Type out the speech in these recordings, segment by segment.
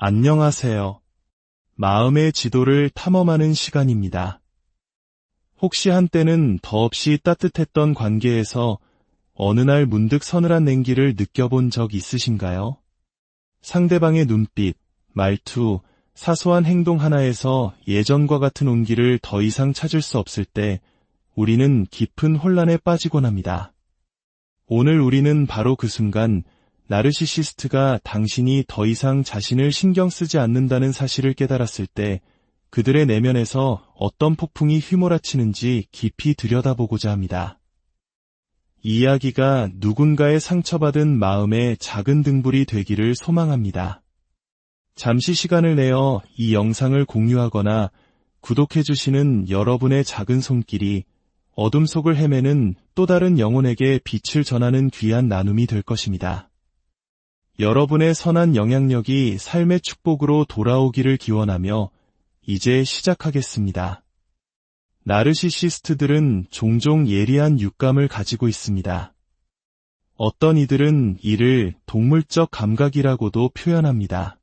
안녕하세요. 마음의 지도를 탐험하는 시간입니다. 혹시 한때는 더없이 따뜻했던 관계에서 어느 날 문득 서늘한 냉기를 느껴본 적 있으신가요? 상대방의 눈빛, 말투, 사소한 행동 하나에서 예전과 같은 온기를 더 이상 찾을 수 없을 때 우리는 깊은 혼란에 빠지곤 합니다. 오늘 우리는 바로 그 순간 나르시시스트가 당신이 더 이상 자신을 신경 쓰지 않는다는 사실을 깨달았을 때 그들의 내면에서 어떤 폭풍이 휘몰아치는지 깊이 들여다보고자 합니다. 이 이야기가 누군가의 상처받은 마음의 작은 등불이 되기를 소망합니다. 잠시 시간을 내어 이 영상을 공유하거나 구독해주시는 여러분의 작은 손길이 어둠 속을 헤매는 또 다른 영혼에게 빛을 전하는 귀한 나눔이 될 것입니다. 여러분의 선한 영향력이 삶의 축복으로 돌아오기를 기원하며 이제 시작하겠습니다. 나르시시스트들은 종종 예리한 육감을 가지고 있습니다. 어떤 이들은 이를 동물적 감각이라고도 표현합니다.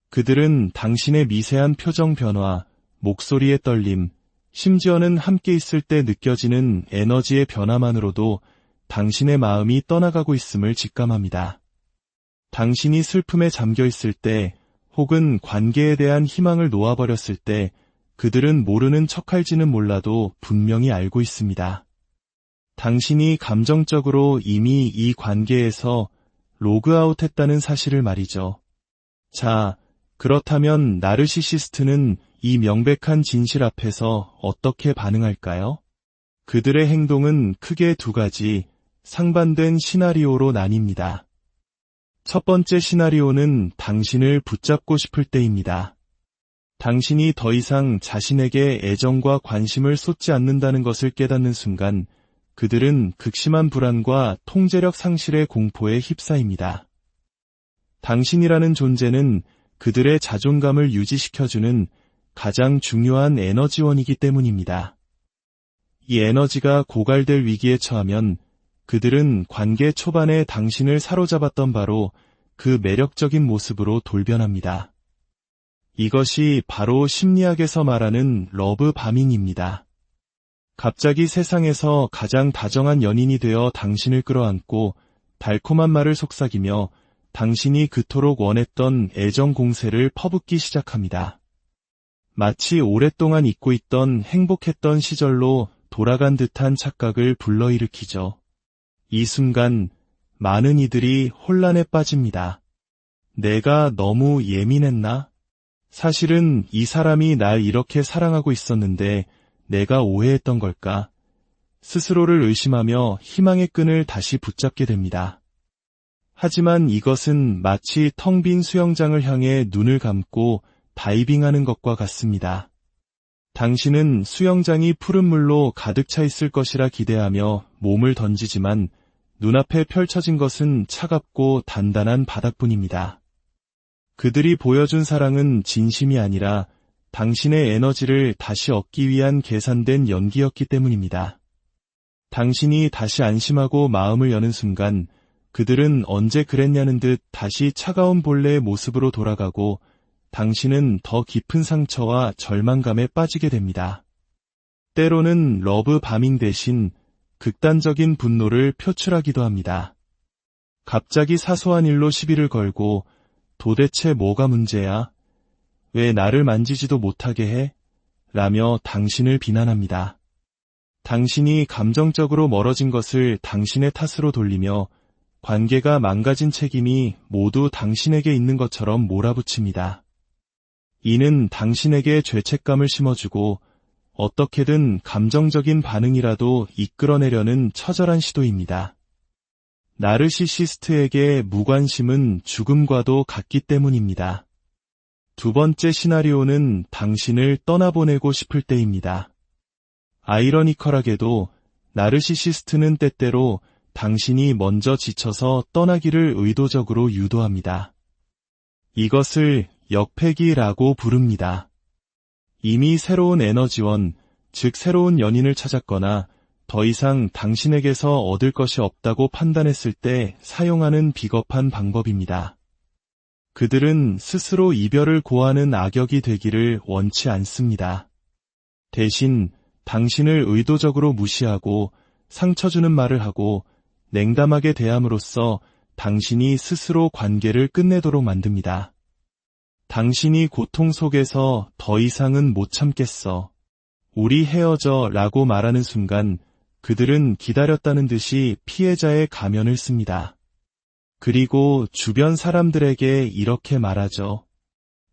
그들은 당신의 미세한 표정 변화, 목소리의 떨림, 심지어는 함께 있을 때 느껴지는 에너지의 변화만으로도 당신의 마음이 떠나가고 있음을 직감합니다. 당신이 슬픔에 잠겨 있을 때 혹은 관계에 대한 희망을 놓아버렸을 때 그들은 모르는 척할지는 몰라도 분명히 알고 있습니다. 당신이 감정적으로 이미 이 관계에서 로그아웃했다는 사실을 말이죠. 자, 그렇다면 나르시시스트는 이 명백한 진실 앞에서 어떻게 반응할까요? 그들의 행동은 크게 두 가지 상반된 시나리오로 나뉩니다. 첫 번째 시나리오는 당신을 붙잡고 싶을 때입니다. 당신이 더 이상 자신에게 애정과 관심을 쏟지 않는다는 것을 깨닫는 순간 그들은 극심한 불안과 통제력 상실의 공포에 휩싸입니다. 당신이라는 존재는 그들의 자존감을 유지시켜주는 가장 중요한 에너지원이기 때문입니다. 이 에너지가 고갈될 위기에 처하면 그들은 관계 초반에 당신을 사로잡았던 바로 그 매력적인 모습으로 돌변합니다. 이것이 바로 심리학에서 말하는 러브 바밍입니다. 갑자기 세상에서 가장 다정한 연인이 되어 당신을 끌어안고 달콤한 말을 속삭이며 당신이 그토록 원했던 애정 공세를 퍼붓기 시작합니다. 마치 오랫동안 잊고 있던 행복했던 시절로 돌아간 듯한 착각을 불러일으키죠. 이 순간 많은 이들이 혼란에 빠집니다. 내가 너무 예민했나? 사실은 이 사람이 날 이렇게 사랑하고 있었는데 내가 오해했던 걸까? 스스로를 의심하며 희망의 끈을 다시 붙잡게 됩니다. 하지만 이것은 마치 텅 빈 수영장을 향해 눈을 감고 다이빙하는 것과 같습니다. 당신은 수영장이 푸른 물로 가득 차 있을 것이라 기대하며 몸을 던지지만 눈앞에 펼쳐진 것은 차갑고 단단한 바닥뿐입니다. 그들이 보여준 사랑은 진심이 아니라 당신의 에너지를 다시 얻기 위한 계산된 연기였기 때문입니다. 당신이 다시 안심하고 마음을 여는 순간 그들은 언제 그랬냐는 듯 다시 차가운 본래의 모습으로 돌아가고 당신은 더 깊은 상처와 절망감에 빠지게 됩니다. 때로는 러브 바밍 대신 극단적인 분노를 표출하기도 합니다. 갑자기 사소한 일로 시비를 걸고 도대체 뭐가 문제야? 왜 나를 만지지도 못하게 해? 라며 당신을 비난합니다. 당신이 감정적으로 멀어진 것을 당신의 탓으로 돌리며 관계가 망가진 책임이 모두 당신에게 있는 것처럼 몰아붙입니다. 이는 당신에게 죄책감을 심어주고 어떻게든 감정적인 반응이라도 이끌어내려는 처절한 시도입니다. 나르시시스트에게 무관심은 죽음과도 같기 때문입니다. 두 번째 시나리오는 당신을 떠나보내고 싶을 때입니다. 아이러니컬하게도 나르시시스트는 때때로 당신이 먼저 지쳐서 떠나기를 의도적으로 유도합니다. 이것을 역패기라고 부릅니다. 이미 새로운 에너지원, 즉 새로운 연인을 찾았거나 더 이상 당신에게서 얻을 것이 없다고 판단했을 때 사용하는 비겁한 방법입니다. 그들은 스스로 이별을 고하는 악역이 되기를 원치 않습니다. 대신 당신을 의도적으로 무시하고 상처 주는 말을 하고 냉담하게 대함으로써 당신이 스스로 관계를 끝내도록 만듭니다. 당신이 고통 속에서 더 이상은 못 참겠어. 우리 헤어져 라고 말하는 순간 그들은 기다렸다는 듯이 피해자의 가면을 씁니다. 그리고 주변 사람들에게 이렇게 말하죠.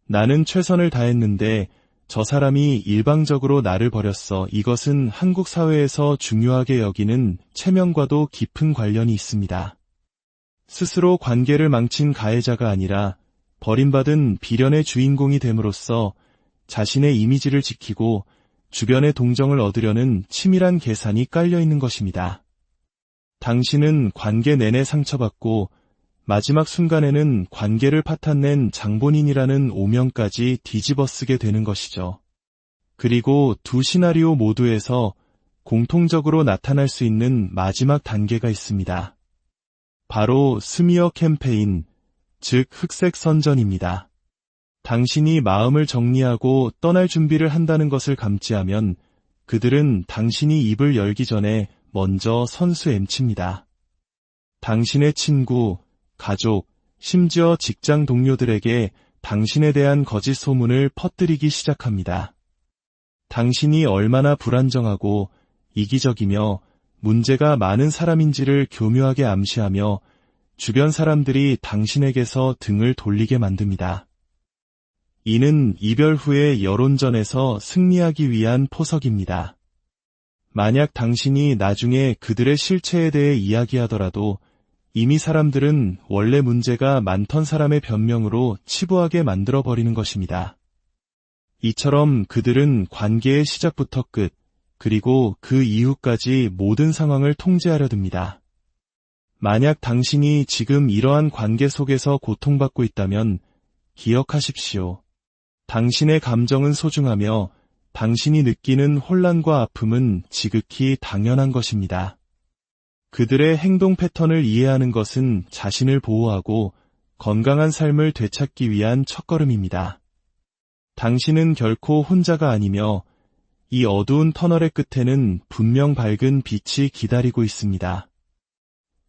나는 최선을 다했는데 저 사람이 일방적으로 나를 버렸어. 이것은 한국 사회에서 중요하게 여기는 체면과도 깊은 관련이 있습니다. 스스로 관계를 망친 가해자가 아니라 버림받은 비련의 주인공이 됨으로써 자신의 이미지를 지키고 주변의 동정을 얻으려는 치밀한 계산이 깔려 있는 것입니다. 당신은 관계 내내 상처받고 마지막 순간에는 관계를 파탄낸 장본인이라는 오명까지 뒤집어쓰게 되는 것이죠. 그리고 두 시나리오 모두에서 공통적으로 나타날 수 있는 마지막 단계가 있습니다. 바로 스미어 캠페인, 즉 흑색 선전입니다. 당신이 마음을 정리하고 떠날 준비를 한다는 것을 감지하면 그들은 당신이 입을 열기 전에 먼저 선수 엠칩니다. 당신의 친구, 가족, 심지어 직장 동료들에게 당신에 대한 거짓 소문을 퍼뜨리기 시작합니다. 당신이 얼마나 불안정하고 이기적이며 문제가 많은 사람인지를 교묘하게 암시하며 주변 사람들이 당신에게서 등을 돌리게 만듭니다. 이는 이별 후의 여론전에서 승리하기 위한 포석입니다. 만약 당신이 나중에 그들의 실체에 대해 이야기하더라도 이미 사람들은 원래 문제가 많던 사람의 변명으로 치부하게 만들어버리는 것입니다. 이처럼 그들은 관계의 시작부터 끝, 그리고 그 이후까지 모든 상황을 통제하려 듭니다. 만약 당신이 지금 이러한 관계 속에서 고통받고 있다면 기억하십시오. 당신의 감정은 소중하며 당신이 느끼는 혼란과 아픔은 지극히 당연한 것입니다. 그들의 행동 패턴을 이해하는 것은 자신을 보호하고 건강한 삶을 되찾기 위한 첫걸음입니다. 당신은 결코 혼자가 아니며 이 어두운 터널의 끝에는 분명 밝은 빛이 기다리고 있습니다.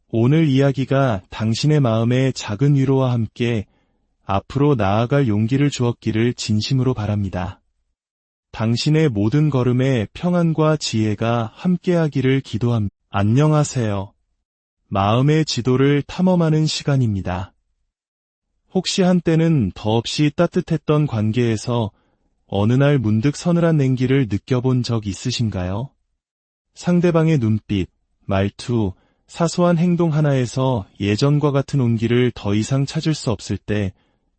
오늘 이야기가 당신의 마음에 작은 위로와 함께 앞으로 나아갈 용기를 주었기를 진심으로 바랍니다. 당신의 모든 걸음에 평안과 지혜가 함께하기를 기도합니다. 안녕하세요. 마음의 지도를 탐험하는 시간입니다. 혹시 한때는 더없이 따뜻했던 관계에서 어느 날 문득 서늘한 냉기를 느껴본 적 있으신가요? 상대방의 눈빛, 말투, 사소한 행동 하나에서 예전과 같은 온기를 더 이상 찾을 수 없을 때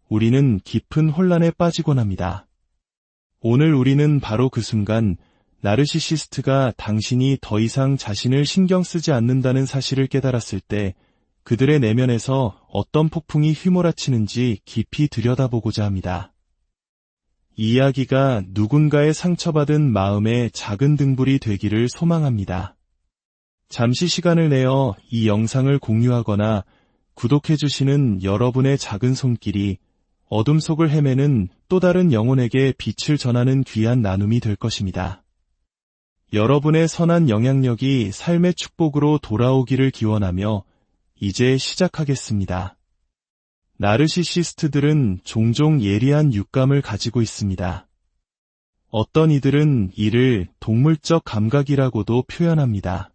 우리는 깊은 혼란에 빠지곤 합니다. 오늘 우리는 바로 그 순간 나르시시스트가 당신이 더 이상 자신을 신경 쓰지 않는다는 사실을 깨달았을 때 그들의 내면에서 어떤 폭풍이 휘몰아치는지 깊이 들여다보고자 합니다. 이 이야기가 누군가의 상처받은 마음의 작은 등불이 되기를 소망합니다. 잠시 시간을 내어 이 영상을 공유하거나 구독해주시는 여러분의 작은 손길이 어둠 속을 헤매는 또 다른 영혼에게 빛을 전하는 귀한 나눔이 될 것입니다. 여러분의 선한 영향력이 삶의 축복으로 돌아오기를 기원하며 이제 시작하겠습니다. 나르시시스트들은 종종 예리한 육감을 가지고 있습니다. 어떤 이들은 이를 동물적 감각이라고도 표현합니다.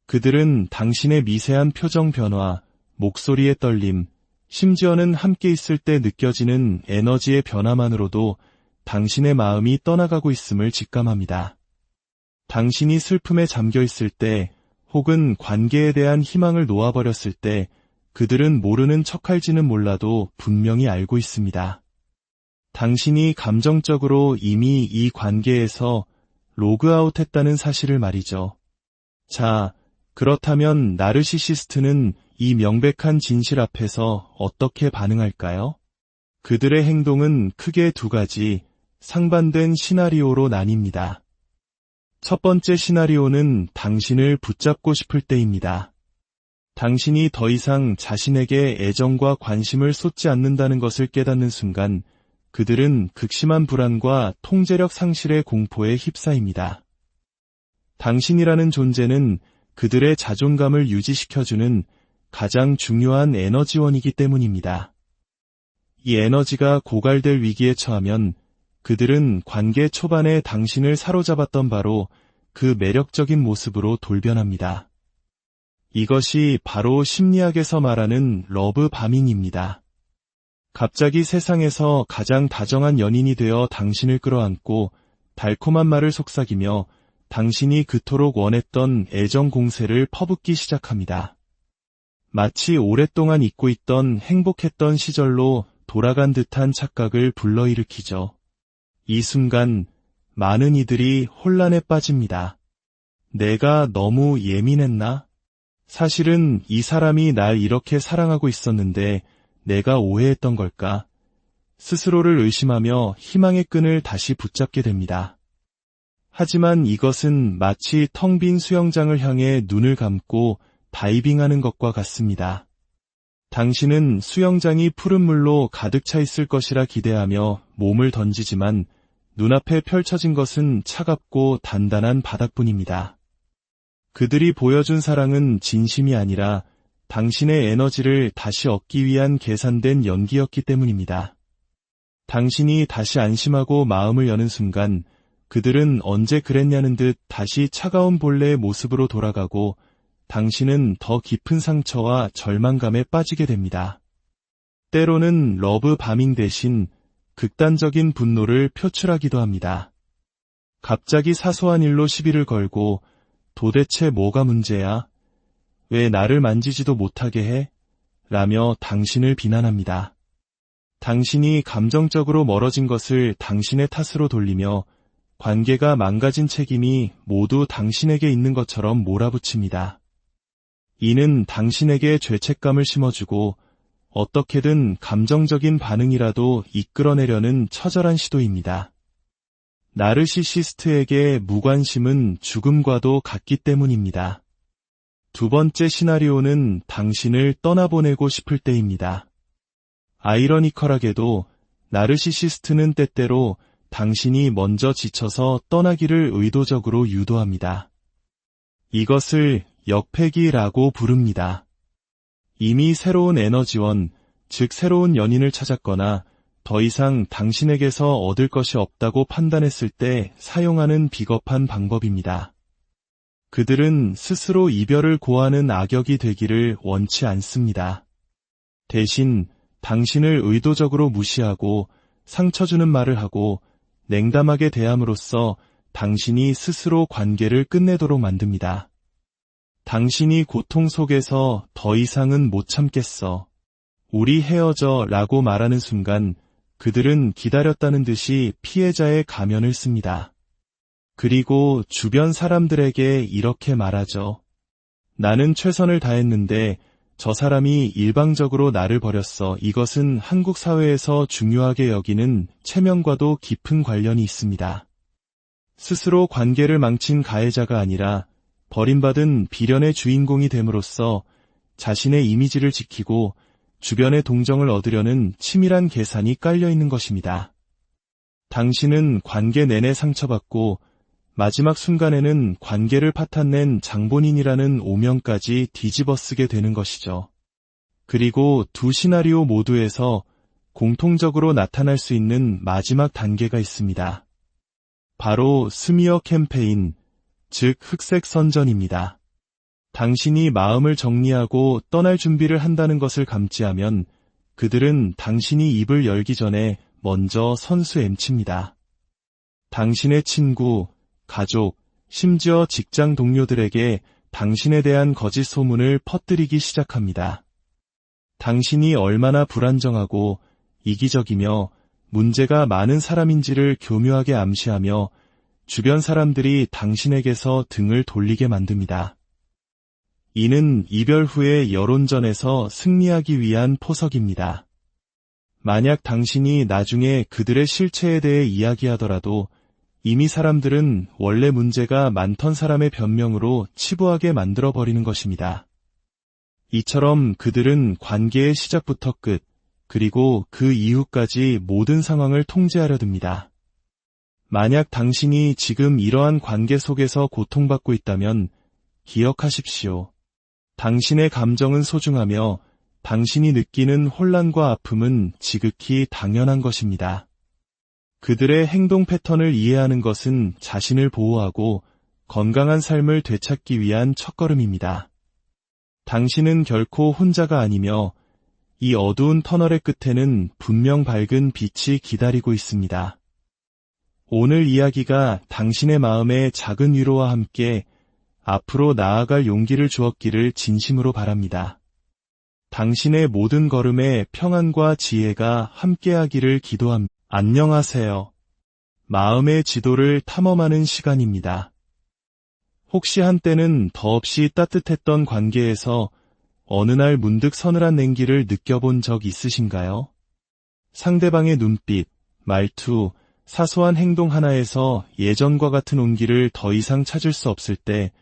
그들은 당신의 미세한 표정 변화, 목소리의 떨림, 심지어는 함께 있을 때 느껴지는 에너지의 변화만으로도 당신의 마음이 떠나가고 있음을 직감합니다. 당신이 슬픔에 잠겨 있을 때 혹은 관계에 대한 희망을 놓아버렸을 때 그들은 모르는 척할지는 몰라도 분명히 알고 있습니다. 당신이 감정적으로 이미 이 관계에서 로그아웃했다는 사실을 말이죠. 자, 그렇다면 나르시시스트는 이 명백한 진실 앞에서 어떻게 반응할까요? 그들의 행동은 크게 두 가지 상반된 시나리오로 나뉩니다. 첫 번째 시나리오는 당신을 붙잡고 싶을 때입니다. 당신이 더 이상 자신에게 애정과 관심을 쏟지 않는다는 것을 깨닫는 순간 그들은 극심한 불안과 통제력 상실의 공포에 휩싸입니다. 당신이라는 존재는 그들의 자존감을 유지시켜주는 가장 중요한 에너지원이기 때문입니다. 이 에너지가 고갈될 위기에 처하면 그들은 관계 초반에 당신을 사로잡았던 바로 그 매력적인 모습으로 돌변합니다. 이것이 바로 심리학에서 말하는 러브 바밍입니다. 갑자기 세상에서 가장 다정한 연인이 되어 당신을 끌어안고 달콤한 말을 속삭이며 당신이 그토록 원했던 애정 공세를 퍼붓기 시작합니다. 마치 오랫동안 잊고 있던 행복했던 시절로 돌아간 듯한 착각을 불러일으키죠. 이 순간 많은 이들이 혼란에 빠집니다. 내가 너무 예민했나? 사실은 이 사람이 날 이렇게 사랑하고 있었는데 내가 오해했던 걸까? 스스로를 의심하며 희망의 끈을 다시 붙잡게 됩니다. 하지만 이것은 마치 텅 빈 수영장을 향해 눈을 감고 다이빙하는 것과 같습니다. 당신은 수영장이 푸른 물로 가득 차 있을 것이라 기대하며 몸을 던지지만 눈앞에 펼쳐진 것은 차갑고 단단한 바닥뿐입니다. 그들이 보여준 사랑은 진심이 아니라 당신의 에너지를 다시 얻기 위한 계산된 연기였기 때문입니다. 당신이 다시 안심하고 마음을 여는 순간 그들은 언제 그랬냐는 듯 다시 차가운 본래의 모습으로 돌아가고 당신은 더 깊은 상처와 절망감에 빠지게 됩니다. 때로는 러브 바밍 대신 극단적인 분노를 표출하기도 합니다. 갑자기 사소한 일로 시비를 걸고 도대체 뭐가 문제야? 왜 나를 만지지도 못하게 해? 라며 당신을 비난합니다. 당신이 감정적으로 멀어진 것을 당신의 탓으로 돌리며 관계가 망가진 책임이 모두 당신에게 있는 것처럼 몰아붙입니다. 이는 당신에게 죄책감을 심어주고 어떻게든 감정적인 반응이라도 이끌어내려는 처절한 시도입니다. 나르시시스트에게 무관심은 죽음과도 같기 때문입니다. 두 번째 시나리오는 당신을 떠나보내고 싶을 때입니다. 아이러니컬하게도 나르시시스트는 때때로 당신이 먼저 지쳐서 떠나기를 의도적으로 유도합니다. 이것을 역패기라고 부릅니다. 이미 새로운 에너지원, 즉 새로운 연인을 찾았거나 더 이상 당신에게서 얻을 것이 없다고 판단했을 때 사용하는 비겁한 방법입니다. 그들은 스스로 이별을 고하는 악역이 되기를 원치 않습니다. 대신 당신을 의도적으로 무시하고 상처 주는 말을 하고 냉담하게 대함으로써 당신이 스스로 관계를 끝내도록 만듭니다. 당신이 고통 속에서 더 이상은 못 참겠어. 우리 헤어져 라고 말하는 순간 그들은 기다렸다는 듯이 피해자의 가면을 씁니다. 그리고 주변 사람들에게 이렇게 말하죠. 나는 최선을 다했는데 저 사람이 일방적으로 나를 버렸어. 이것은 한국 사회에서 중요하게 여기는 체면과도 깊은 관련이 있습니다. 스스로 관계를 망친 가해자가 아니라 버림받은 비련의 주인공이 됨으로써 자신의 이미지를 지키고 주변의 동정을 얻으려는 치밀한 계산이 깔려있는 것입니다. 당신은 관계 내내 상처받고 마지막 순간에는 관계를 파탄낸 장본인이라는 오명까지 뒤집어쓰게 되는 것이죠. 그리고 두 시나리오 모두에서 공통적으로 나타날 수 있는 마지막 단계가 있습니다. 바로 스미어 캠페인, 즉 흑색 선전입니다. 당신이 마음을 정리하고 떠날 준비를 한다는 것을 감지하면 그들은 당신이 입을 열기 전에 먼저 선수 엠칩니다. 당신의 친구, 가족, 심지어 직장 동료들에게 당신에 대한 거짓 소문을 퍼뜨리기 시작합니다. 당신이 얼마나 불안정하고 이기적이며 문제가 많은 사람인지를 교묘하게 암시하며 주변 사람들이 당신에게서 등을 돌리게 만듭니다. 이는 이별 후의 여론전에서 승리하기 위한 포석입니다. 만약 당신이 나중에 그들의 실체에 대해 이야기하더라도 이미 사람들은 원래 문제가 많던 사람의 변명으로 치부하게 만들어버리는 것입니다. 이처럼 그들은 관계의 시작부터 끝, 그리고 그 이후까지 모든 상황을 통제하려 듭니다. 만약 당신이 지금 이러한 관계 속에서 고통받고 있다면 기억하십시오. 당신의 감정은 소중하며 당신이 느끼는 혼란과 아픔은 지극히 당연한 것입니다. 그들의 행동 패턴을 이해하는 것은 자신을 보호하고 건강한 삶을 되찾기 위한 첫걸음입니다. 당신은 결코 혼자가 아니며 이 어두운 터널의 끝에는 분명 밝은 빛이 기다리고 있습니다. 오늘 이야기가 당신의 마음에 작은 위로와 함께 앞으로 나아갈 용기를 주었기를 진심으로 바랍니다. 당신의 모든 걸음에 평안과 지혜가 함께하기를 기도합니다. 안녕하세요. 마음의 지도를 탐험하는 시간입니다. 혹시 한때는 더없이 따뜻했던 관계에서 어느 날 문득 서늘한 냉기를 느껴본 적 있으신가요? 상대방의 눈빛, 말투, 사소한 행동 하나에서 예전과 같은 온기를 더 이상 찾을 수 없을 때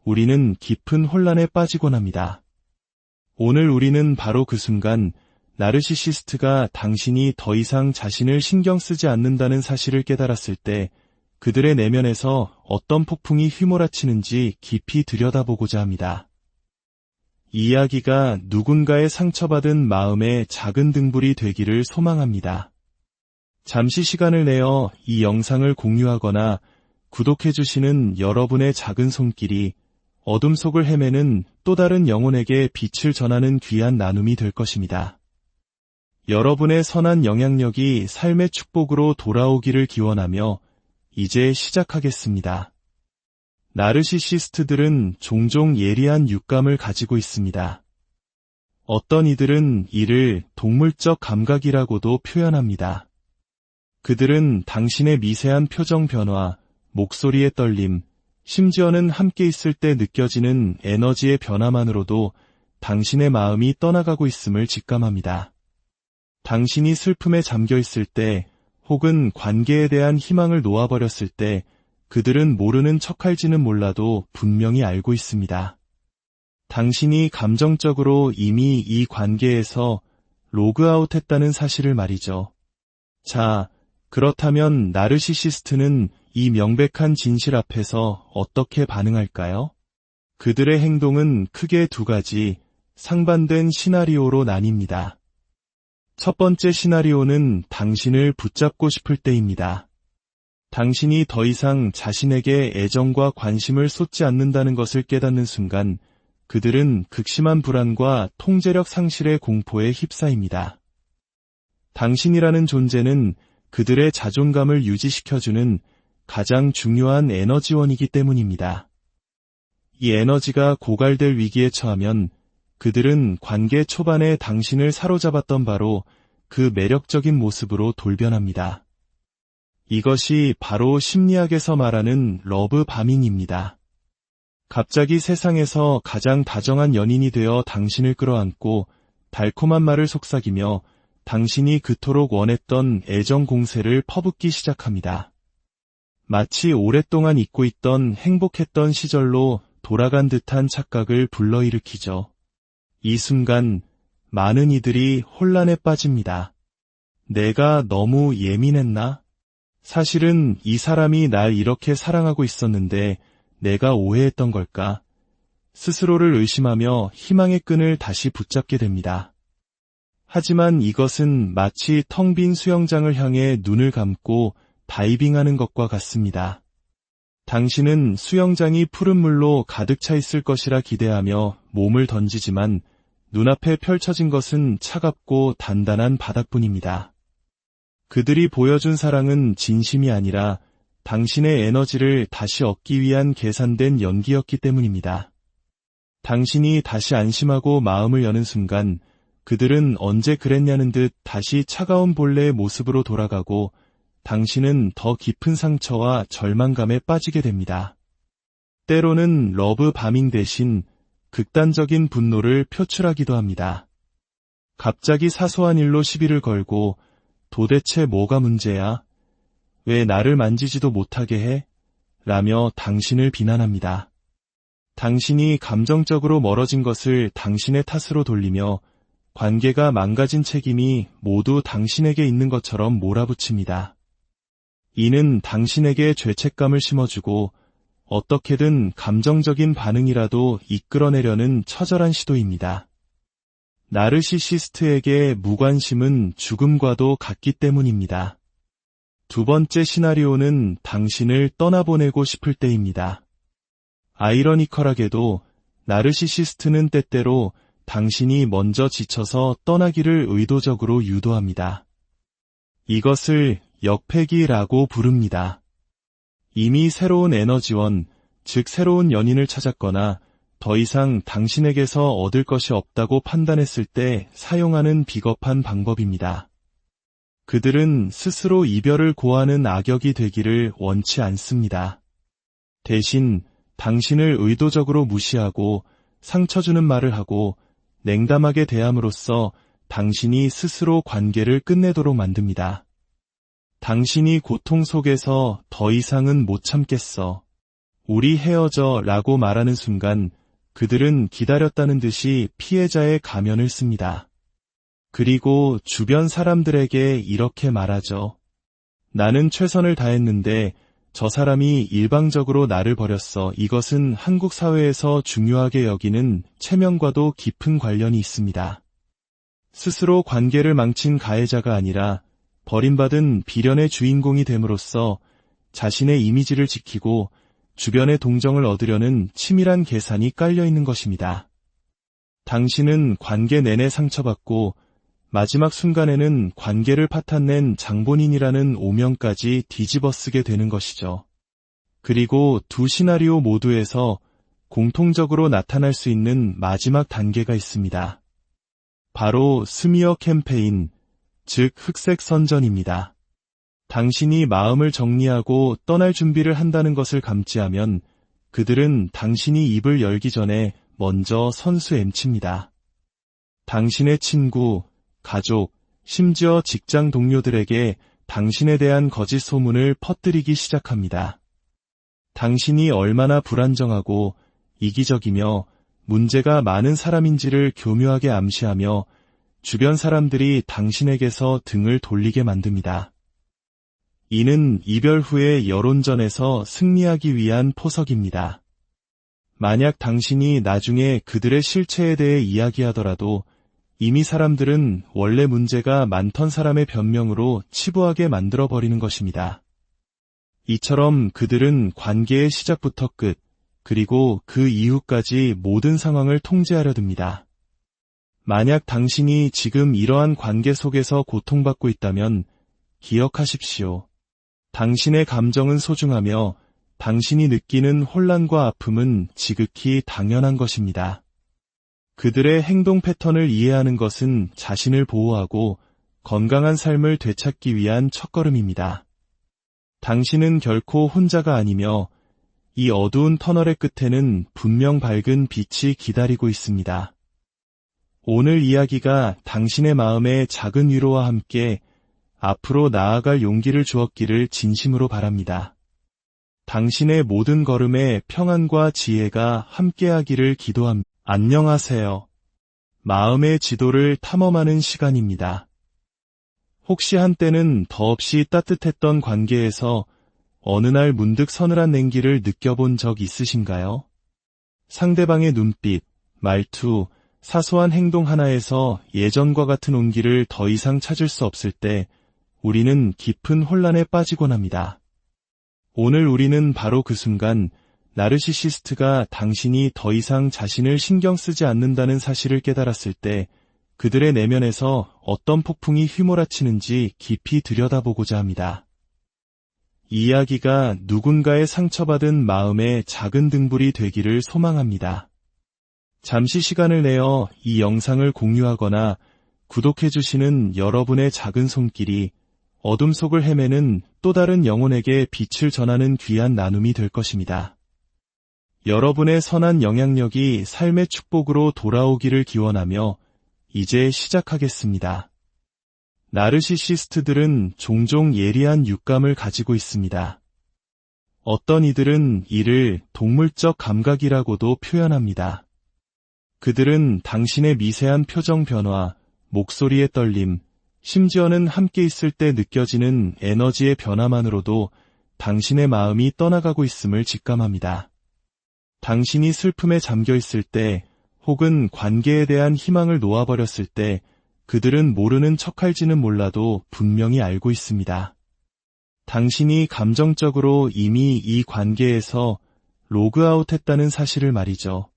우리는 깊은 혼란에 빠지곤 합니다. 오늘 우리는 바로 그 순간 나르시시스트가 당신이 더 이상 자신을 신경 쓰지 않는다는 사실을 깨달았을 때 그들의 내면에서 어떤 폭풍이 휘몰아치는지 깊이 들여다보고자 합니다. 이 이야기가 누군가의 상처받은 마음의 작은 등불이 되기를 소망합니다. 잠시 시간을 내어 이 영상을 공유하거나 구독해주시는 여러분의 작은 손길이 어둠 속을 헤매는 또 다른 영혼에게 빛을 전하는 귀한 나눔이 될 것입니다. 여러분의 선한 영향력이 삶의 축복으로 돌아오기를 기원하며 이제 시작하겠습니다. 나르시시스트들은 종종 예리한 육감을 가지고 있습니다. 어떤 이들은 이를 동물적 감각이라고도 표현합니다. 그들은 당신의 미세한 표정 변화, 목소리의 떨림, 심지어는 함께 있을 때 느껴지는 에너지의 변화만으로도 당신의 마음이 떠나가고 있음을 직감합니다. 당신이 슬픔에 잠겨 있을 때 혹은 관계에 대한 희망을 놓아버렸을 때 그들은 모르는 척할지는 몰라도 분명히 알고 있습니다. 당신이 감정적으로 이미 이 관계에서 로그아웃했다는 사실을 말이죠. 자, 그렇다면 나르시시스트는 이 명백한 진실 앞에서 어떻게 반응할까요? 그들의 행동은 크게 두 가지, 상반된 시나리오로 나뉩니다. 첫 번째 시나리오는 당신을 붙잡고 싶을 때입니다. 당신이 더 이상 자신에게 애정과 관심을 쏟지 않는다는 것을 깨닫는 순간 그들은 극심한 불안과 통제력 상실의 공포에 휩싸입니다. 당신이라는 존재는 그들의 자존감을 유지시켜주는 가장 중요한 에너지원이기 때문입니다. 이 에너지가 고갈될 위기에 처하면 그들은 관계 초반에 당신을 사로잡았던 바로 그 매력적인 모습으로 돌변합니다. 이것이 바로 심리학에서 말하는 러브 바밍입니다. 갑자기 세상에서 가장 다정한 연인이 되어 당신을 끌어안고 달콤한 말을 속삭이며 당신이 그토록 원했던 애정 공세를 퍼붓기 시작합니다. 마치 오랫동안 잊고 있던 행복했던 시절로 돌아간 듯한 착각을 불러일으키죠. 이 순간 많은 이들이 혼란에 빠집니다. 내가 너무 예민했나? 사실은 이 사람이 날 이렇게 사랑하고 있었는데 내가 오해했던 걸까? 스스로를 의심하며 희망의 끈을 다시 붙잡게 됩니다. 하지만 이것은 마치 텅 빈 수영장을 향해 눈을 감고 다이빙하는 것과 같습니다. 당신은 수영장이 푸른 물로 가득 차 있을 것이라 기대하며 몸을 던지지만 눈앞에 펼쳐진 것은 차갑고 단단한 바닥뿐입니다. 그들이 보여준 사랑은 진심이 아니라 당신의 에너지를 다시 얻기 위한 계산된 연기였기 때문입니다. 당신이 다시 안심하고 마음을 여는 순간 그들은 언제 그랬냐는 듯 다시 차가운 본래의 모습으로 돌아가고 당신은 더 깊은 상처와 절망감에 빠지게 됩니다. 때로는 러브 바밍 대신 극단적인 분노를 표출하기도 합니다. 갑자기 사소한 일로 시비를 걸고 도대체 뭐가 문제야? 왜 나를 만지지도 못하게 해? 라며 당신을 비난합니다. 당신이 감정적으로 멀어진 것을 당신의 탓으로 돌리며 관계가 망가진 책임이 모두 당신에게 있는 것처럼 몰아붙입니다. 이는 당신에게 죄책감을 심어주고 어떻게든 감정적인 반응이라도 이끌어내려는 처절한 시도입니다. 나르시시스트에게 무관심은 죽음과도 같기 때문입니다. 두 번째 시나리오는 당신을 떠나보내고 싶을 때입니다. 아이러니컬하게도 나르시시스트는 때때로 당신이 먼저 지쳐서 떠나기를 의도적으로 유도합니다. 이것을 역패기라고 부릅니다. 이미 새로운 에너지원, 즉 새로운 연인을 찾았거나 더 이상 당신에게서 얻을 것이 없다고 판단했을 때 사용하는 비겁한 방법입니다. 그들은 스스로 이별을 고하는 악역이 되기를 원치 않습니다. 대신 당신을 의도적으로 무시하고 상처 주는 말을 하고 냉담하게 대함으로써 당신이 스스로 관계를 끝내도록 만듭니다. 당신이 고통 속에서 더 이상은 못 참겠어. 우리 헤어져 라고 말하는 순간 그들은 기다렸다는 듯이 피해자의 가면을 씁니다. 그리고 주변 사람들에게 이렇게 말하죠. 나는 최선을 다했는데 저 사람이 일방적으로 나를 버렸어. 이것은 한국 사회에서 중요하게 여기는 체면과도 깊은 관련이 있습니다. 스스로 관계를 망친 가해자가 아니라 버림받은 비련의 주인공이 됨으로써 자신의 이미지를 지키고 주변의 동정을 얻으려는 치밀한 계산이 깔려 있는 것입니다. 당신은 관계 내내 상처받고 마지막 순간에는 관계를 파탄낸 장본인이라는 오명까지 뒤집어쓰게 되는 것이죠. 그리고 두 시나리오 모두에서 공통적으로 나타날 수 있는 마지막 단계가 있습니다. 바로 스미어 캠페인, 즉 흑색 선전입니다. 당신이 마음을 정리하고 떠날 준비를 한다는 것을 감지하면 그들은 당신이 입을 열기 전에 먼저 선수 엠칩니다. 당신의 친구, 가족, 심지어 직장 동료들에게 당신에 대한 거짓 소문을 퍼뜨리기 시작합니다. 당신이 얼마나 불안정하고 이기적이며 문제가 많은 사람인지를 교묘하게 암시하며 주변 사람들이 당신에게서 등을 돌리게 만듭니다. 이는 이별 후의 여론전에서 승리하기 위한 포석입니다. 만약 당신이 나중에 그들의 실체에 대해 이야기하더라도 이미 사람들은 원래 문제가 많던 사람의 변명으로 치부하게 만들어버리는 것입니다. 이처럼 그들은 관계의 시작부터 끝, 그리고 그 이후까지 모든 상황을 통제하려 듭니다. 만약 당신이 지금 이러한 관계 속에서 고통받고 있다면 기억하십시오. 당신의 감정은 소중하며 당신이 느끼는 혼란과 아픔은 지극히 당연한 것입니다. 그들의 행동 패턴을 이해하는 것은 자신을 보호하고 건강한 삶을 되찾기 위한 첫걸음입니다. 당신은 결코 혼자가 아니며 이 어두운 터널의 끝에는 분명 밝은 빛이 기다리고 있습니다. 오늘 이야기가 당신의 마음에 작은 위로와 함께 앞으로 나아갈 용기를 주었기를 진심으로 바랍니다. 당신의 모든 걸음에 평안과 지혜가 함께하기를 기도합니다. 안녕하세요. 마음의 지도를 탐험하는 시간입니다. 혹시 한때는 더없이 따뜻했던 관계에서 어느 날 문득 서늘한 냉기를 느껴본 적 있으신가요? 상대방의 눈빛, 말투, 사소한 행동 하나에서 예전과 같은 온기를 더 이상 찾을 수 없을 때 우리는 깊은 혼란에 빠지곤 합니다. 오늘 우리는 바로 그 순간 나르시시스트가 당신이 더 이상 자신을 신경 쓰지 않는다는 사실을 깨달았을 때 그들의 내면에서 어떤 폭풍이 휘몰아치는지 깊이 들여다보고자 합니다. 이 이야기가 누군가의 상처받은 마음의 작은 등불이 되기를 소망합니다. 잠시 시간을 내어 이 영상을 공유하거나 구독해주시는 여러분의 작은 손길이 어둠 속을 헤매는 또 다른 영혼에게 빛을 전하는 귀한 나눔이 될 것입니다. 여러분의 선한 영향력이 삶의 축복으로 돌아오기를 기원하며 이제 시작하겠습니다. 나르시시스트들은 종종 예리한 육감을 가지고 있습니다. 어떤 이들은 이를 동물적 감각이라고도 표현합니다. 그들은 당신의 미세한 표정 변화, 목소리의 떨림, 심지어는 함께 있을 때 느껴지는 에너지의 변화만으로도 당신의 마음이 떠나가고 있음을 직감합니다. 당신이 슬픔에 잠겨 있을 때, 혹은 관계에 대한 희망을 놓아버렸을 때, 그들은 모르는 척할지는 몰라도 분명히 알고 있습니다. 당신이 감정적으로 이미 이 관계에서 로그아웃했다는 사실을 말이죠.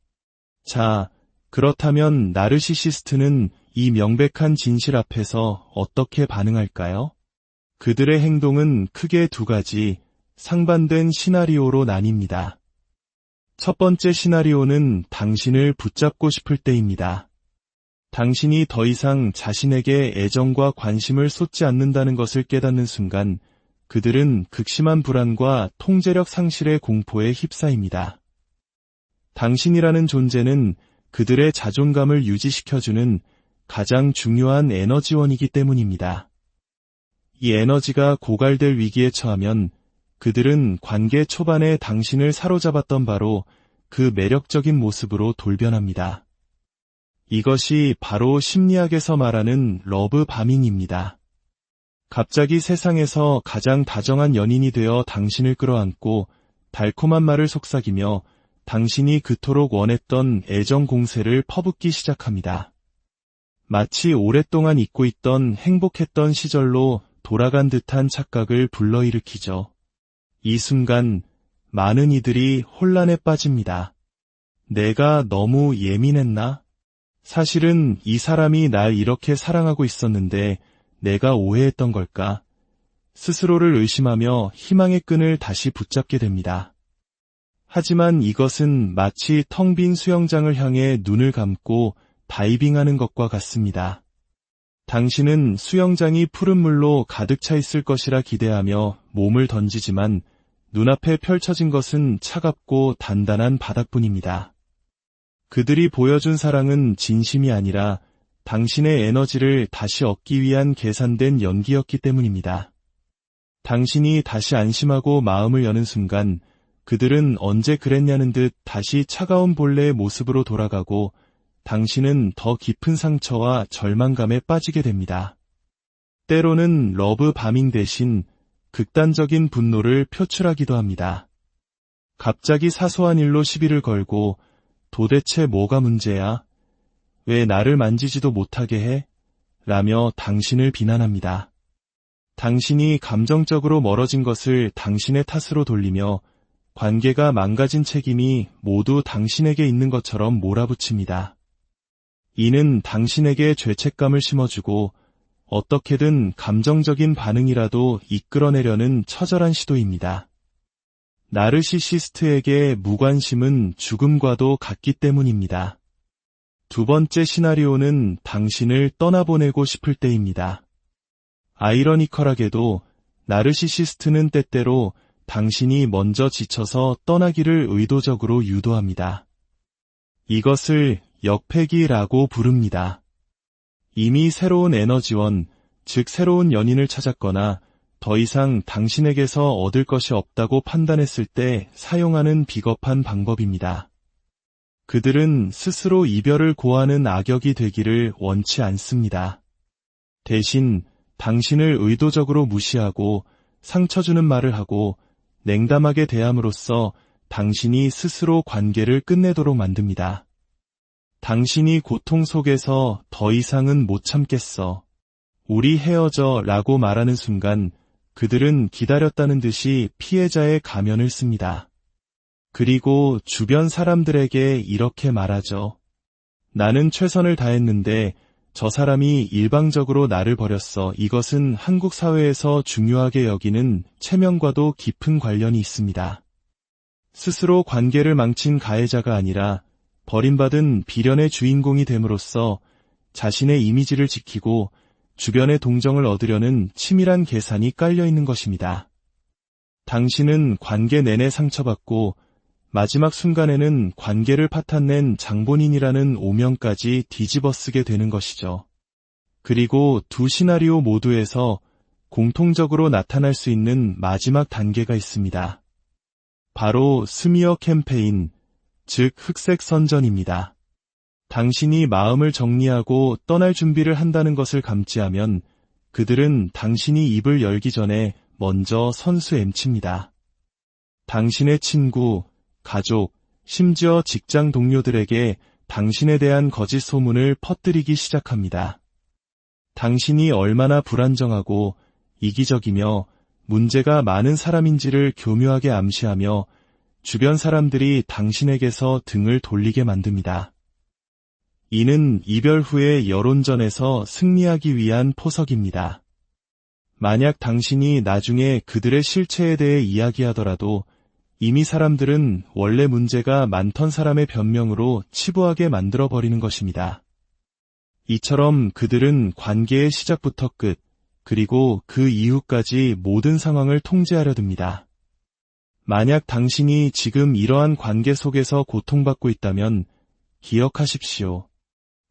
자, 그렇다면 나르시시스트는 이 명백한 진실 앞에서 어떻게 반응할까요? 그들의 행동은 크게 두 가지, 상반된 시나리오로 나뉩니다. 첫 번째 시나리오는 당신을 붙잡고 싶을 때입니다. 당신이 더 이상 자신에게 애정과 관심을 쏟지 않는다는 것을 깨닫는 순간 그들은 극심한 불안과 통제력 상실의 공포에 휩싸입니다. 당신이라는 존재는 그들의 자존감을 유지시켜주는 가장 중요한 에너지원이기 때문입니다. 이 에너지가 고갈될 위기에 처하면 그들은 관계 초반에 당신을 사로잡았던 바로 그 매력적인 모습으로 돌변합니다. 이것이 바로 심리학에서 말하는 러브 바밍입니다. 갑자기 세상에서 가장 다정한 연인이 되어 당신을 끌어안고 달콤한 말을 속삭이며 당신이 그토록 원했던 애정 공세를 퍼붓기 시작합니다. 마치 오랫동안 잊고 있던 행복했던 시절로 돌아간 듯한 착각을 불러일으키죠. 이 순간 많은 이들이 혼란에 빠집니다. 내가 너무 예민했나? 사실은 이 사람이 날 이렇게 사랑하고 있었는데 내가 오해했던 걸까? 스스로를 의심하며 희망의 끈을 다시 붙잡게 됩니다. 하지만 이것은 마치 텅 빈 수영장을 향해 눈을 감고 다이빙하는 것과 같습니다. 당신은 수영장이 푸른 물로 가득 차 있을 것이라 기대하며 몸을 던지지만 눈앞에 펼쳐진 것은 차갑고 단단한 바닥뿐입니다. 그들이 보여준 사랑은 진심이 아니라 당신의 에너지를 다시 얻기 위한 계산된 연기였기 때문입니다. 당신이 다시 안심하고 마음을 여는 순간 그들은 언제 그랬냐는 듯 다시 차가운 본래의 모습으로 돌아가고 당신은 더 깊은 상처와 절망감에 빠지게 됩니다. 때로는 러브 바밍 대신 극단적인 분노를 표출하기도 합니다. 갑자기 사소한 일로 시비를 걸고 도대체 뭐가 문제야? 왜 나를 만지지도 못하게 해? 라며 당신을 비난합니다. 당신이 감정적으로 멀어진 것을 당신의 탓으로 돌리며 관계가 망가진 책임이 모두 당신에게 있는 것처럼 몰아붙입니다. 이는 당신에게 죄책감을 심어주고 어떻게든 감정적인 반응이라도 이끌어내려는 처절한 시도입니다. 나르시시스트에게 무관심은 죽음과도 같기 때문입니다. 두 번째 시나리오는 당신을 떠나보내고 싶을 때입니다. 아이러니컬하게도 나르시시스트는 때때로 당신이 먼저 지쳐서 떠나기를 의도적으로 유도합니다. 이것을 역패기라고 부릅니다. 이미 새로운 에너지원, 즉 새로운 연인을 찾았거나 더 이상 당신에게서 얻을 것이 없다고 판단했을 때 사용하는 비겁한 방법입니다. 그들은 스스로 이별을 고하는 악역이 되기를 원치 않습니다. 대신 당신을 의도적으로 무시하고 상처 주는 말을 하고 냉담하게 대함으로써 당신이 스스로 관계를 끝내도록 만듭니다. 당신이 고통 속에서 더 이상은 못 참겠어. 우리 헤어져 라고 말하는 순간 그들은 기다렸다는 듯이 피해자의 가면을 씁니다. 그리고 주변 사람들에게 이렇게 말하죠. 나는 최선을 다했는데 저 사람이 일방적으로 나를 버렸어. 이것은 한국 사회에서 중요하게 여기는 체면과도 깊은 관련이 있습니다. 스스로 관계를 망친 가해자가 아니라 버림받은 비련의 주인공이 됨으로써 자신의 이미지를 지키고 주변의 동정을 얻으려는 치밀한 계산이 깔려있는 것입니다. 당신은 관계 내내 상처받고 마지막 순간에는 관계를 파탄낸 장본인이라는 오명까지 뒤집어쓰게 되는 것이죠. 그리고 두 시나리오 모두에서 공통적으로 나타날 수 있는 마지막 단계가 있습니다. 바로 스미어 캠페인, 즉 흑색 선전입니다. 당신이 마음을 정리하고 떠날 준비를 한다는 것을 감지하면 그들은 당신이 입을 열기 전에 먼저 선수 엠칩니다. 당신의 친구, 가족, 심지어 직장 동료들에게 당신에 대한 거짓 소문을 퍼뜨리기 시작합니다. 당신이 얼마나 불안정하고 이기적이며 문제가 많은 사람인지를 교묘하게 암시하며 주변 사람들이 당신에게서 등을 돌리게 만듭니다. 이는 이별 후의 여론전에서 승리하기 위한 포석입니다. 만약 당신이 나중에 그들의 실체에 대해 이야기하더라도 이미 사람들은 원래 문제가 많던 사람의 변명으로 치부하게 만들어버리는 것입니다. 이처럼 그들은 관계의 시작부터 끝, 그리고 그 이후까지 모든 상황을 통제하려 듭니다. 만약 당신이 지금 이러한 관계 속에서 고통받고 있다면 기억하십시오.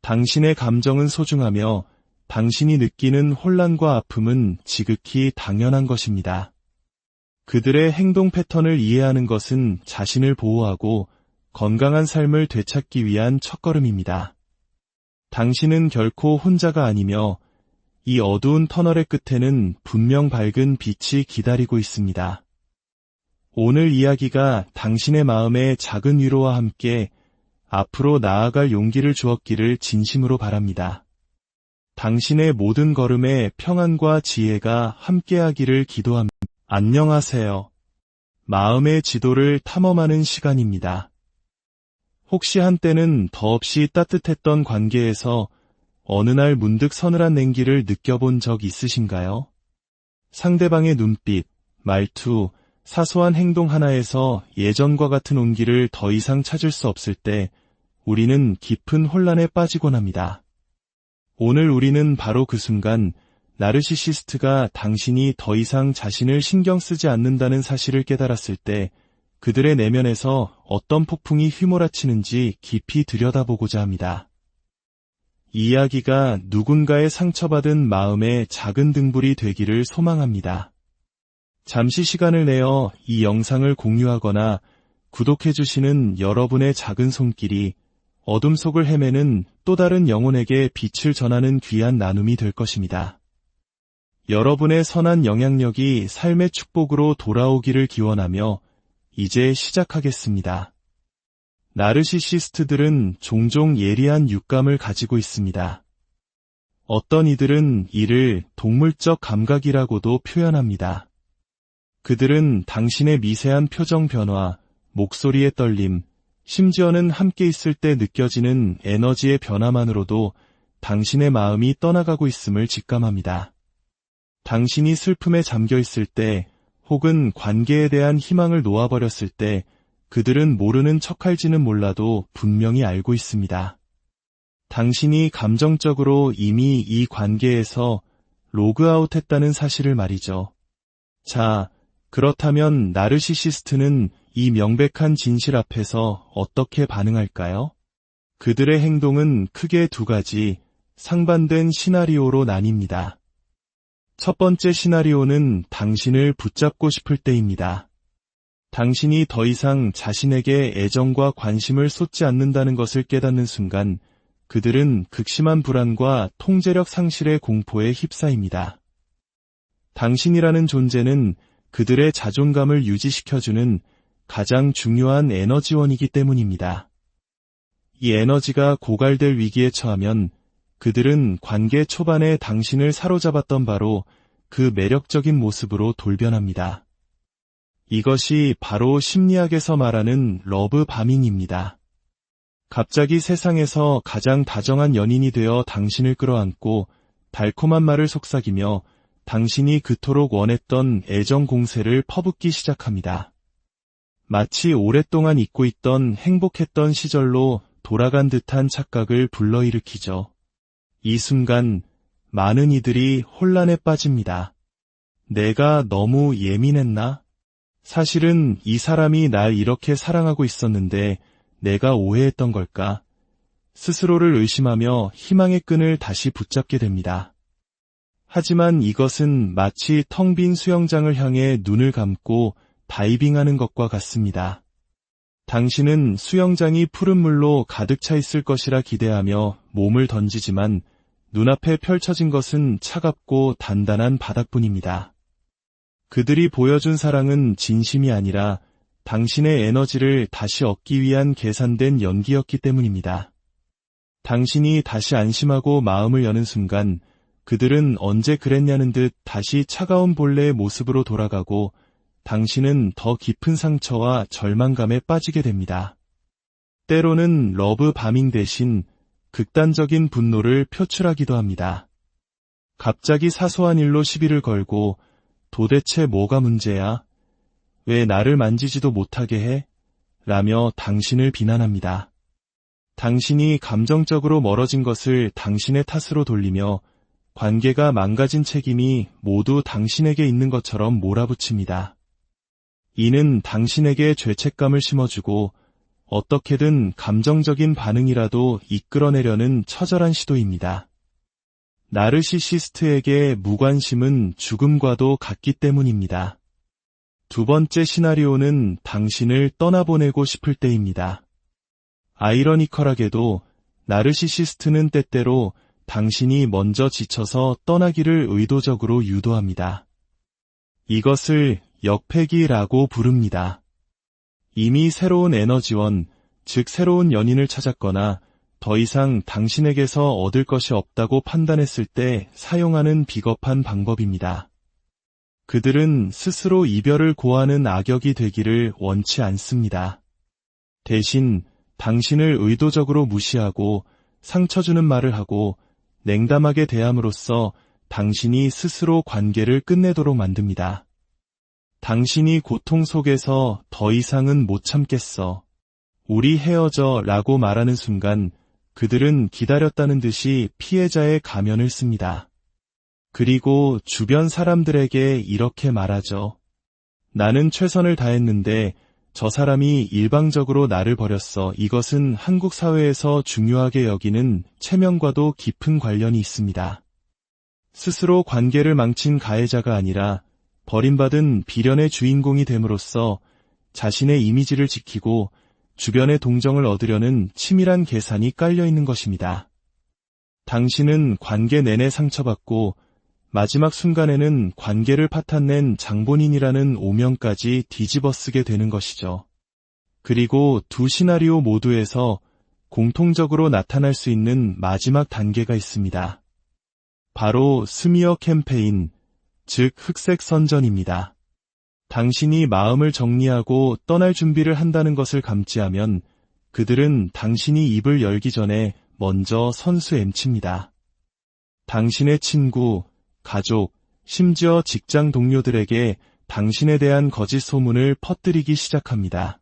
당신의 감정은 소중하며 당신이 느끼는 혼란과 아픔은 지극히 당연한 것입니다. 그들의 행동 패턴을 이해하는 것은 자신을 보호하고 건강한 삶을 되찾기 위한 첫걸음입니다. 당신은 결코 혼자가 아니며 이 어두운 터널의 끝에는 분명 밝은 빛이 기다리고 있습니다. 오늘 이야기가 당신의 마음에 작은 위로와 함께 앞으로 나아갈 용기를 주었기를 진심으로 바랍니다. 당신의 모든 걸음에 평안과 지혜가 함께하기를 기도합니다. 안녕하세요. 마음의 지도를 탐험하는 시간입니다. 혹시 한때는 더없이 따뜻했던 관계에서 어느 날 문득 서늘한 냉기를 느껴본 적 있으신가요? 상대방의 눈빛, 말투, 사소한 행동 하나에서 예전과 같은 온기를 더 이상 찾을 수 없을 때 우리는 깊은 혼란에 빠지곤 합니다. 오늘 우리는 바로 그 순간 나르시시스트가 당신이 더 이상 자신을 신경 쓰지 않는다는 사실을 깨달았을 때 그들의 내면에서 어떤 폭풍이 휘몰아치는지 깊이 들여다보고자 합니다. 이 이야기가 누군가의 상처받은 마음의 작은 등불이 되기를 소망합니다. 잠시 시간을 내어 이 영상을 공유하거나 구독해주시는 여러분의 작은 손길이 어둠 속을 헤매는 또 다른 영혼에게 빛을 전하는 귀한 나눔이 될 것입니다. 여러분의 선한 영향력이 삶의 축복으로 돌아오기를 기원하며 이제 시작하겠습니다. 나르시시스트들은 종종 예리한 육감을 가지고 있습니다. 어떤 이들은 이를 동물적 감각이라고도 표현합니다. 그들은 당신의 미세한 표정 변화, 목소리의 떨림, 심지어는 함께 있을 때 느껴지는 에너지의 변화만으로도 당신의 마음이 떠나가고 있음을 직감합니다. 당신이 슬픔에 잠겨 있을 때 혹은 관계에 대한 희망을 놓아버렸을 때 그들은 모르는 척할지는 몰라도 분명히 알고 있습니다. 당신이 감정적으로 이미 이 관계에서 로그아웃했다는 사실을 말이죠. 자, 그렇다면 나르시시스트는 이 명백한 진실 앞에서 어떻게 반응할까요? 그들의 행동은 크게 두 가지, 상반된 시나리오로 나뉩니다. 첫 번째 시나리오는 당신을 붙잡고 싶을 때입니다. 당신이 더 이상 자신에게 애정과 관심을 쏟지 않는다는 것을 깨닫는 순간 그들은 극심한 불안과 통제력 상실의 공포에 휩싸입니다. 당신이라는 존재는 그들의 자존감을 유지시켜주는 가장 중요한 에너지원이기 때문입니다. 이 에너지가 고갈될 위기에 처하면 그들은 관계 초반에 당신을 사로잡았던 바로 그 매력적인 모습으로 돌변합니다. 이것이 바로 심리학에서 말하는 러브 바밍입니다. 갑자기 세상에서 가장 다정한 연인이 되어 당신을 끌어안고 달콤한 말을 속삭이며 당신이 그토록 원했던 애정 공세를 퍼붓기 시작합니다. 마치 오랫동안 잊고 있던 행복했던 시절로 돌아간 듯한 착각을 불러일으키죠. 이 순간 많은 이들이 혼란에 빠집니다. 내가 너무 예민했나? 사실은 이 사람이 날 이렇게 사랑하고 있었는데 내가 오해했던 걸까? 스스로를 의심하며 희망의 끈을 다시 붙잡게 됩니다. 하지만 이것은 마치 텅 빈 수영장을 향해 눈을 감고 다이빙하는 것과 같습니다. 당신은 수영장이 푸른 물로 가득 차 있을 것이라 기대하며 몸을 던지지만 눈앞에 펼쳐진 것은 차갑고 단단한 바닥뿐입니다. 그들이 보여준 사랑은 진심이 아니라 당신의 에너지를 다시 얻기 위한 계산된 연기였기 때문입니다. 당신이 다시 안심하고 마음을 여는 순간 그들은 언제 그랬냐는 듯 다시 차가운 본래의 모습으로 돌아가고 당신은 더 깊은 상처와 절망감에 빠지게 됩니다. 때로는 러브 바밍 대신 극단적인 분노를 표출하기도 합니다. 갑자기 사소한 일로 시비를 걸고 도대체 뭐가 문제야? 왜 나를 만지지도 못하게 해? 라며 당신을 비난합니다. 당신이 감정적으로 멀어진 것을 당신의 탓으로 돌리며 관계가 망가진 책임이 모두 당신에게 있는 것처럼 몰아붙입니다. 이는 당신에게 죄책감을 심어주고 어떻게든 감정적인 반응이라도 이끌어내려는 처절한 시도입니다. 나르시시스트에게 무관심은 죽음과도 같기 때문입니다. 두 번째 시나리오는 당신을 떠나보내고 싶을 때입니다. 아이러니컬하게도 나르시시스트는 때때로 당신이 먼저 지쳐서 떠나기를 의도적으로 유도합니다. 이것을 역패기라고 부릅니다. 이미 새로운 에너지원, 즉 새로운 연인을 찾았거나 더 이상 당신에게서 얻을 것이 없다고 판단했을 때 사용하는 비겁한 방법입니다. 그들은 스스로 이별을 고하는 악역이 되기를 원치 않습니다. 대신 당신을 의도적으로 무시하고 상처 주는 말을 하고 냉담하게 대함으로써 당신이 스스로 관계를 끝내도록 만듭니다. 당신이 고통 속에서 더 이상은 못 참겠어. 우리 헤어져 라고 말하는 순간 그들은 기다렸다는 듯이 피해자의 가면을 씁니다. 그리고 주변 사람들에게 이렇게 말하죠. 나는 최선을 다했는데 저 사람이 일방적으로 나를 버렸어. 이것은 한국 사회에서 중요하게 여기는 체면과도 깊은 관련이 있습니다. 스스로 관계를 망친 가해자가 아니라 버림받은 비련의 주인공이 됨으로써 자신의 이미지를 지키고 주변의 동정을 얻으려는 치밀한 계산이 깔려있는 것입니다. 당신은 관계 내내 상처받고 마지막 순간에는 관계를 파탄낸 장본인이라는 오명까지 뒤집어쓰게 되는 것이죠. 그리고 두 시나리오 모두에서 공통적으로 나타날 수 있는 마지막 단계가 있습니다. 바로 스미어 캠페인, 즉 흑색 선전입니다. 당신이 마음을 정리하고 떠날 준비를 한다는 것을 감지하면 그들은 당신이 입을 열기 전에 먼저 선수 엠칩니다. 당신의 친구, 가족, 심지어 직장 동료들에게 당신에 대한 거짓 소문을 퍼뜨리기 시작합니다.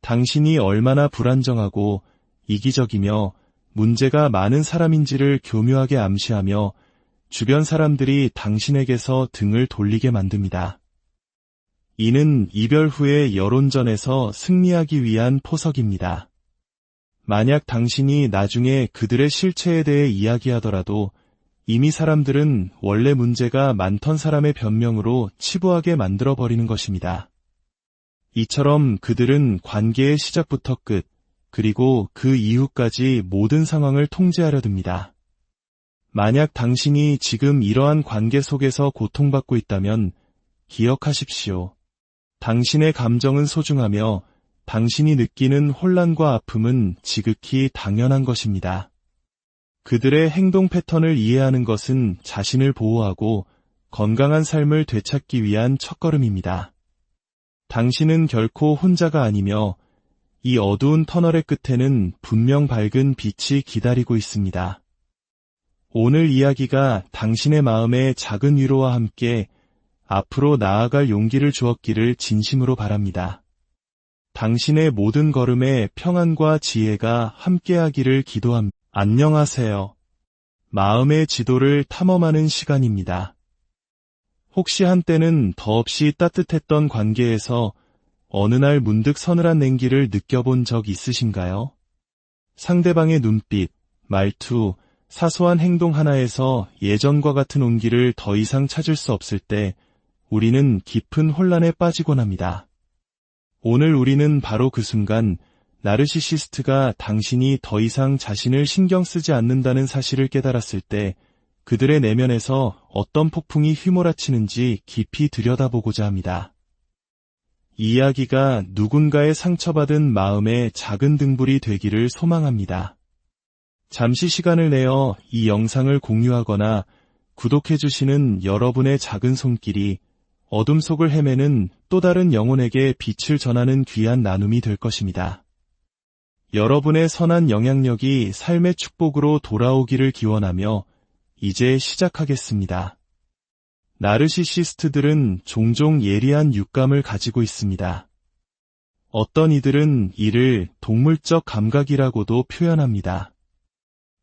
당신이 얼마나 불안정하고 이기적이며 문제가 많은 사람인지를 교묘하게 암시하며 주변 사람들이 당신에게서 등을 돌리게 만듭니다. 이는 이별 후의 여론전에서 승리하기 위한 포석입니다. 만약 당신이 나중에 그들의 실체에 대해 이야기하더라도 이미 사람들은 원래 문제가 많던 사람의 변명으로 치부하게 만들어버리는 것입니다. 이처럼 그들은 관계의 시작부터 끝, 그리고 그 이후까지 모든 상황을 통제하려 듭니다. 만약 당신이 지금 이러한 관계 속에서 고통받고 있다면 기억하십시오. 당신의 감정은 소중하며 당신이 느끼는 혼란과 아픔은 지극히 당연한 것입니다. 그들의 행동 패턴을 이해하는 것은 자신을 보호하고 건강한 삶을 되찾기 위한 첫걸음입니다. 당신은 결코 혼자가 아니며 이 어두운 터널의 끝에는 분명 밝은 빛이 기다리고 있습니다. 오늘 이야기가 당신의 마음에 작은 위로와 함께 앞으로 나아갈 용기를 주었기를 진심으로 바랍니다. 당신의 모든 걸음에 평안과 지혜가 함께하기를 기도합니다. 안녕하세요. 마음의 지도를 탐험하는 시간입니다. 혹시 한때는 더없이 따뜻했던 관계에서 어느 날 문득 서늘한 냉기를 느껴본 적 있으신가요? 상대방의 눈빛, 말투, 사소한 행동 하나에서 예전과 같은 온기를 더 이상 찾을 수 없을 때 우리는 깊은 혼란에 빠지곤 합니다. 오늘 우리는 바로 그 순간 나르시시스트가 당신이 더 이상 자신을 신경 쓰지 않는다는 사실을 깨달았을 때 그들의 내면에서 어떤 폭풍이 휘몰아치는지 깊이 들여다보고자 합니다. 이 이야기가 누군가의 상처받은 마음의 작은 등불이 되기를 소망합니다. 잠시 시간을 내어 이 영상을 공유하거나 구독해주시는 여러분의 작은 손길이 어둠 속을 헤매는 또 다른 영혼에게 빛을 전하는 귀한 나눔이 될 것입니다. 여러분의 선한 영향력이 삶의 축복으로 돌아오기를 기원하며 이제 시작하겠습니다. 나르시시스트들은 종종 예리한 육감을 가지고 있습니다. 어떤 이들은 이를 동물적 감각이라고도 표현합니다.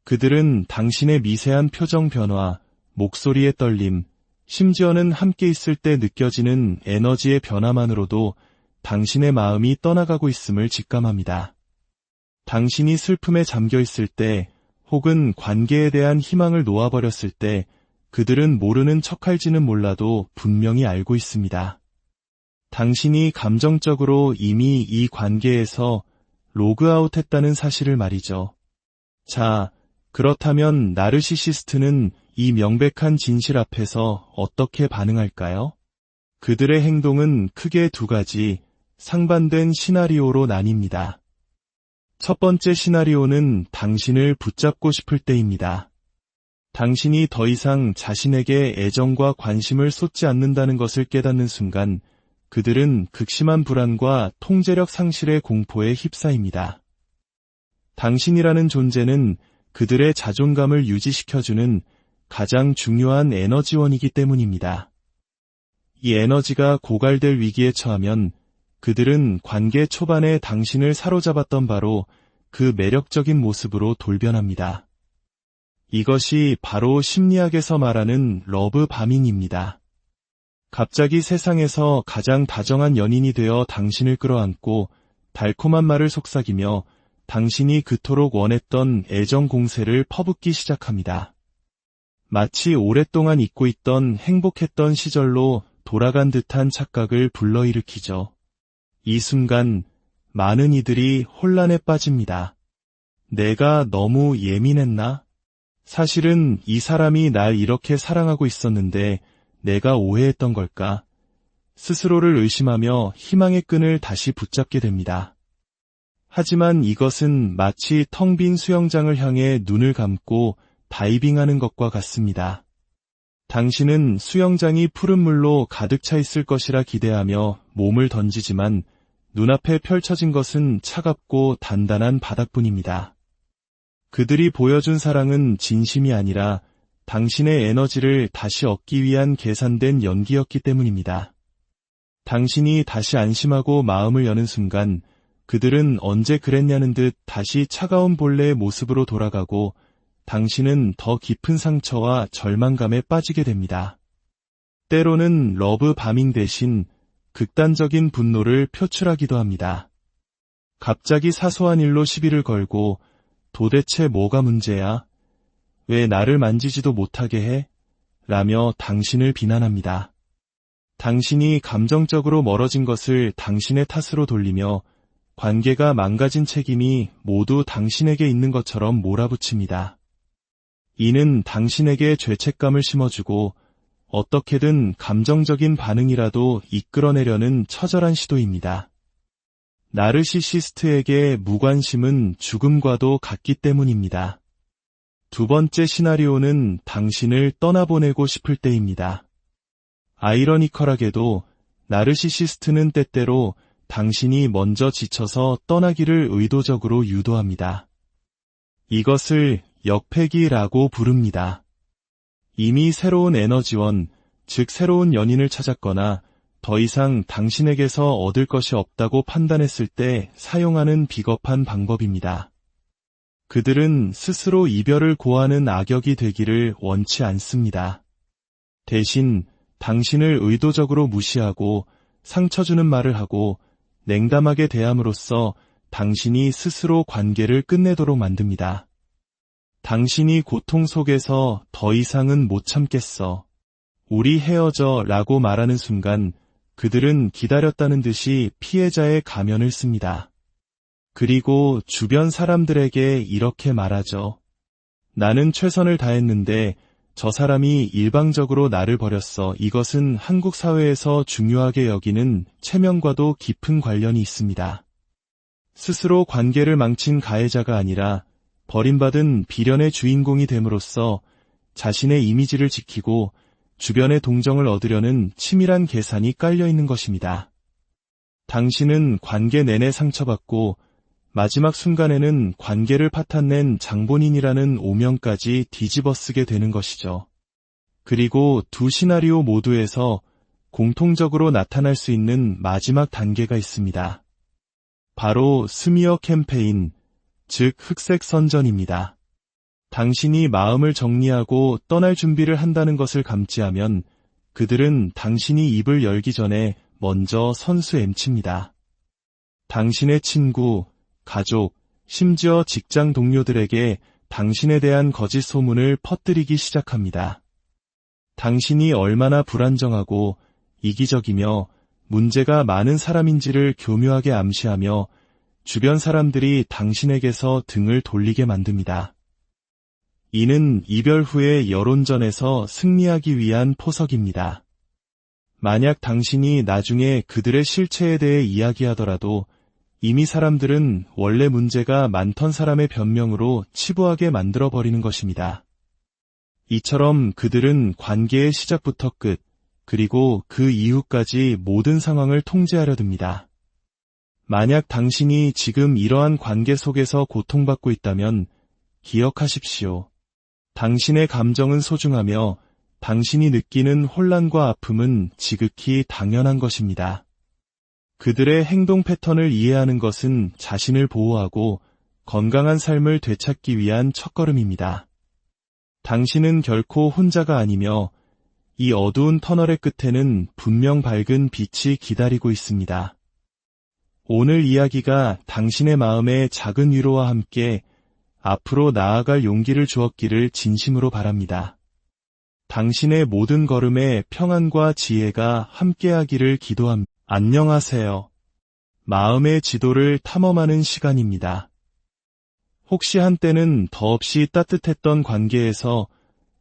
그들은 당신의 미세한 표정 변화, 목소리의 떨림, 심지어는 함께 있을 때 느껴지는 에너지의 변화만으로도 당신의 마음이 떠나가고 있음을 직감합니다. 당신이 슬픔에 잠겨 있을 때 혹은 관계에 대한 희망을 놓아버렸을 때 그들은 모르는 척할지는 몰라도 분명히 알고 있습니다. 당신이 감정적으로 이미 이 관계에서 로그아웃했다는 사실을 말이죠. 자, 그렇다면 나르시시스트는 이 명백한 진실 앞에서 어떻게 반응할까요? 그들의 행동은 크게 두 가지 상반된 시나리오로 나뉩니다. 첫 번째 시나리오는 당신을 붙잡고 싶을 때입니다. 당신이 더 이상 자신에게 애정과 관심을 쏟지 않는다는 것을 깨닫는 순간 그들은 극심한 불안과 통제력 상실의 공포에 휩싸입니다. 당신이라는 존재는 그들의 자존감을 유지시켜주는 가장 중요한 에너지원이기 때문입니다. 이 에너지가 고갈될 위기에 처하면 그들은 관계 초반에 당신을 사로잡았던 바로 그 매력적인 모습으로 돌변합니다. 이것이 바로 심리학에서 말하는 러브 바밍입니다. 갑자기 세상에서 가장 다정한 연인이 되어 당신을 끌어안고 달콤한 말을 속삭이며 당신이 그토록 원했던 애정 공세를 퍼붓기 시작합니다. 마치 오랫동안 잊고 있던 행복했던 시절로 돌아간 듯한 착각을 불러일으키죠. 이 순간 많은 이들이 혼란에 빠집니다. 내가 너무 예민했나? 사실은 이 사람이 날 이렇게 사랑하고 있었는데 내가 오해했던 걸까? 스스로를 의심하며 희망의 끈을 다시 붙잡게 됩니다. 하지만 이것은 마치 텅 빈 수영장을 향해 눈을 감고 다이빙하는 것과 같습니다. 당신은 수영장이 푸른 물로 가득 차 있을 것이라 기대하며 몸을 던지지만 눈앞에 펼쳐진 것은 차갑고 단단한 바닥뿐입니다. 그들이 보여준 사랑은 진심이 아니라 당신의 에너지를 다시 얻기 위한 계산된 연기였기 때문입니다. 당신이 다시 안심하고 마음을 여는 순간 그들은 언제 그랬냐는 듯 다시 차가운 본래의 모습으로 돌아가고 당신은 더 깊은 상처와 절망감에 빠지게 됩니다. 때로는 러브 바밍 대신 극단적인 분노를 표출하기도 합니다. 갑자기 사소한 일로 시비를 걸고 도대체 뭐가 문제야? 왜 나를 만지지도 못하게 해? 라며 당신을 비난합니다. 당신이 감정적으로 멀어진 것을 당신의 탓으로 돌리며 관계가 망가진 책임이 모두 당신에게 있는 것처럼 몰아붙입니다. 이는 당신에게 죄책감을 심어주고 어떻게든 감정적인 반응이라도 이끌어내려는 처절한 시도입니다. 나르시시스트에게 무관심은 죽음과도 같기 때문입니다. 두 번째 시나리오는 당신을 떠나보내고 싶을 때입니다. 아이러니컬하게도 나르시시스트는 때때로 당신이 먼저 지쳐서 떠나기를 의도적으로 유도합니다. 이것을 역패기라고 부릅니다. 이미 새로운 에너지원, 즉 새로운 연인을 찾았거나 더 이상 당신에게서 얻을 것이 없다고 판단했을 때 사용하는 비겁한 방법입니다. 그들은 스스로 이별을 고하는 악역이 되기를 원치 않습니다. 대신 당신을 의도적으로 무시하고 상처 주는 말을 하고 냉담하게 대함으로써 당신이 스스로 관계를 끝내도록 만듭니다. 당신이 고통 속에서 더 이상은 못 참겠어. 우리 헤어져 라고 말하는 순간 그들은 기다렸다는 듯이 피해자의 가면을 씁니다. 그리고 주변 사람들에게 이렇게 말하죠. 나는 최선을 다했는데 저 사람이 일방적으로 나를 버렸어. 이것은 한국 사회에서 중요하게 여기는 체면과도 깊은 관련이 있습니다. 스스로 관계를 망친 가해자가 아니라 버림받은 비련의 주인공이 됨으로써 자신의 이미지를 지키고 주변의 동정을 얻으려는 치밀한 계산이 깔려 있는 것입니다. 당신은 관계 내내 상처받고 마지막 순간에는 관계를 파탄낸 장본인이라는 오명까지 뒤집어쓰게 되는 것이죠. 그리고 두 시나리오 모두에서 공통적으로 나타날 수 있는 마지막 단계가 있습니다. 바로 스미어 캠페인, 즉 흑색 선전입니다. 당신이 마음을 정리하고 떠날 준비를 한다는 것을 감지하면 그들은 당신이 입을 열기 전에 먼저 선수 엠칩니다. 당신의 친구, 가족, 심지어 직장 동료들에게 당신에 대한 거짓 소문을 퍼뜨리기 시작합니다. 당신이 얼마나 불안정하고 이기적이며 문제가 많은 사람인지를 교묘하게 암시하며 주변 사람들이 당신에게서 등을 돌리게 만듭니다. 이는 이별 후의 여론전에서 승리하기 위한 포석입니다. 만약 당신이 나중에 그들의 실체에 대해 이야기하더라도 이미 사람들은 원래 문제가 많던 사람의 변명으로 치부하게 만들어버리는 것입니다. 이처럼 그들은 관계의 시작부터 끝, 그리고 그 이후까지 모든 상황을 통제하려 듭니다. 만약 당신이 지금 이러한 관계 속에서 고통받고 있다면 기억하십시오. 당신의 감정은 소중하며 당신이 느끼는 혼란과 아픔은 지극히 당연한 것입니다. 그들의 행동 패턴을 이해하는 것은 자신을 보호하고 건강한 삶을 되찾기 위한 첫걸음입니다. 당신은 결코 혼자가 아니며 이 어두운 터널의 끝에는 분명 밝은 빛이 기다리고 있습니다. 오늘 이야기가 당신의 마음에 작은 위로와 함께 앞으로 나아갈 용기를 주었기를 진심으로 바랍니다. 당신의 모든 걸음에 평안과 지혜가 함께하기를 기도합니다. 안녕하세요. 마음의 지도를 탐험하는 시간입니다. 혹시 한때는 더없이 따뜻했던 관계에서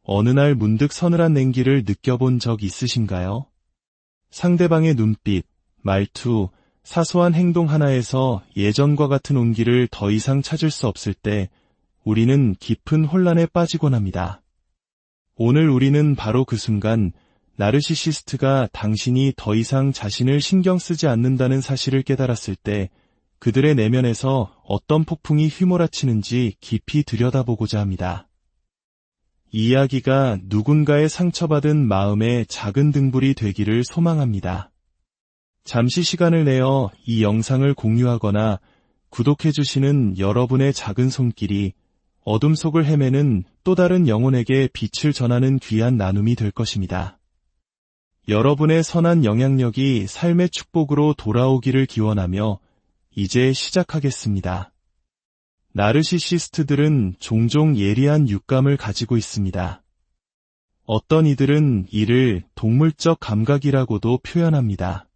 어느 날 문득 서늘한 냉기를 느껴본 적 있으신가요? 상대방의 눈빛, 말투, 사소한 행동 하나에서 예전과 같은 온기를 더 이상 찾을 수 없을 때 우리는 깊은 혼란에 빠지곤 합니다. 오늘 우리는 바로 그 순간 나르시시스트가 당신이 더 이상 자신을 신경 쓰지 않는다는 사실을 깨달았을 때 그들의 내면에서 어떤 폭풍이 휘몰아치는지 깊이 들여다보고자 합니다. 이 이야기가 누군가의 상처받은 마음의 작은 등불이 되기를 소망합니다. 잠시 시간을 내어 이 영상을 공유하거나 구독해주시는 여러분의 작은 손길이 어둠 속을 헤매는 또 다른 영혼에게 빛을 전하는 귀한 나눔이 될 것입니다. 여러분의 선한 영향력이 삶의 축복으로 돌아오기를 기원하며 이제 시작하겠습니다. 나르시시스트들은 종종 예리한 육감을 가지고 있습니다. 어떤 이들은 이를 동물적 감각이라고도 표현합니다.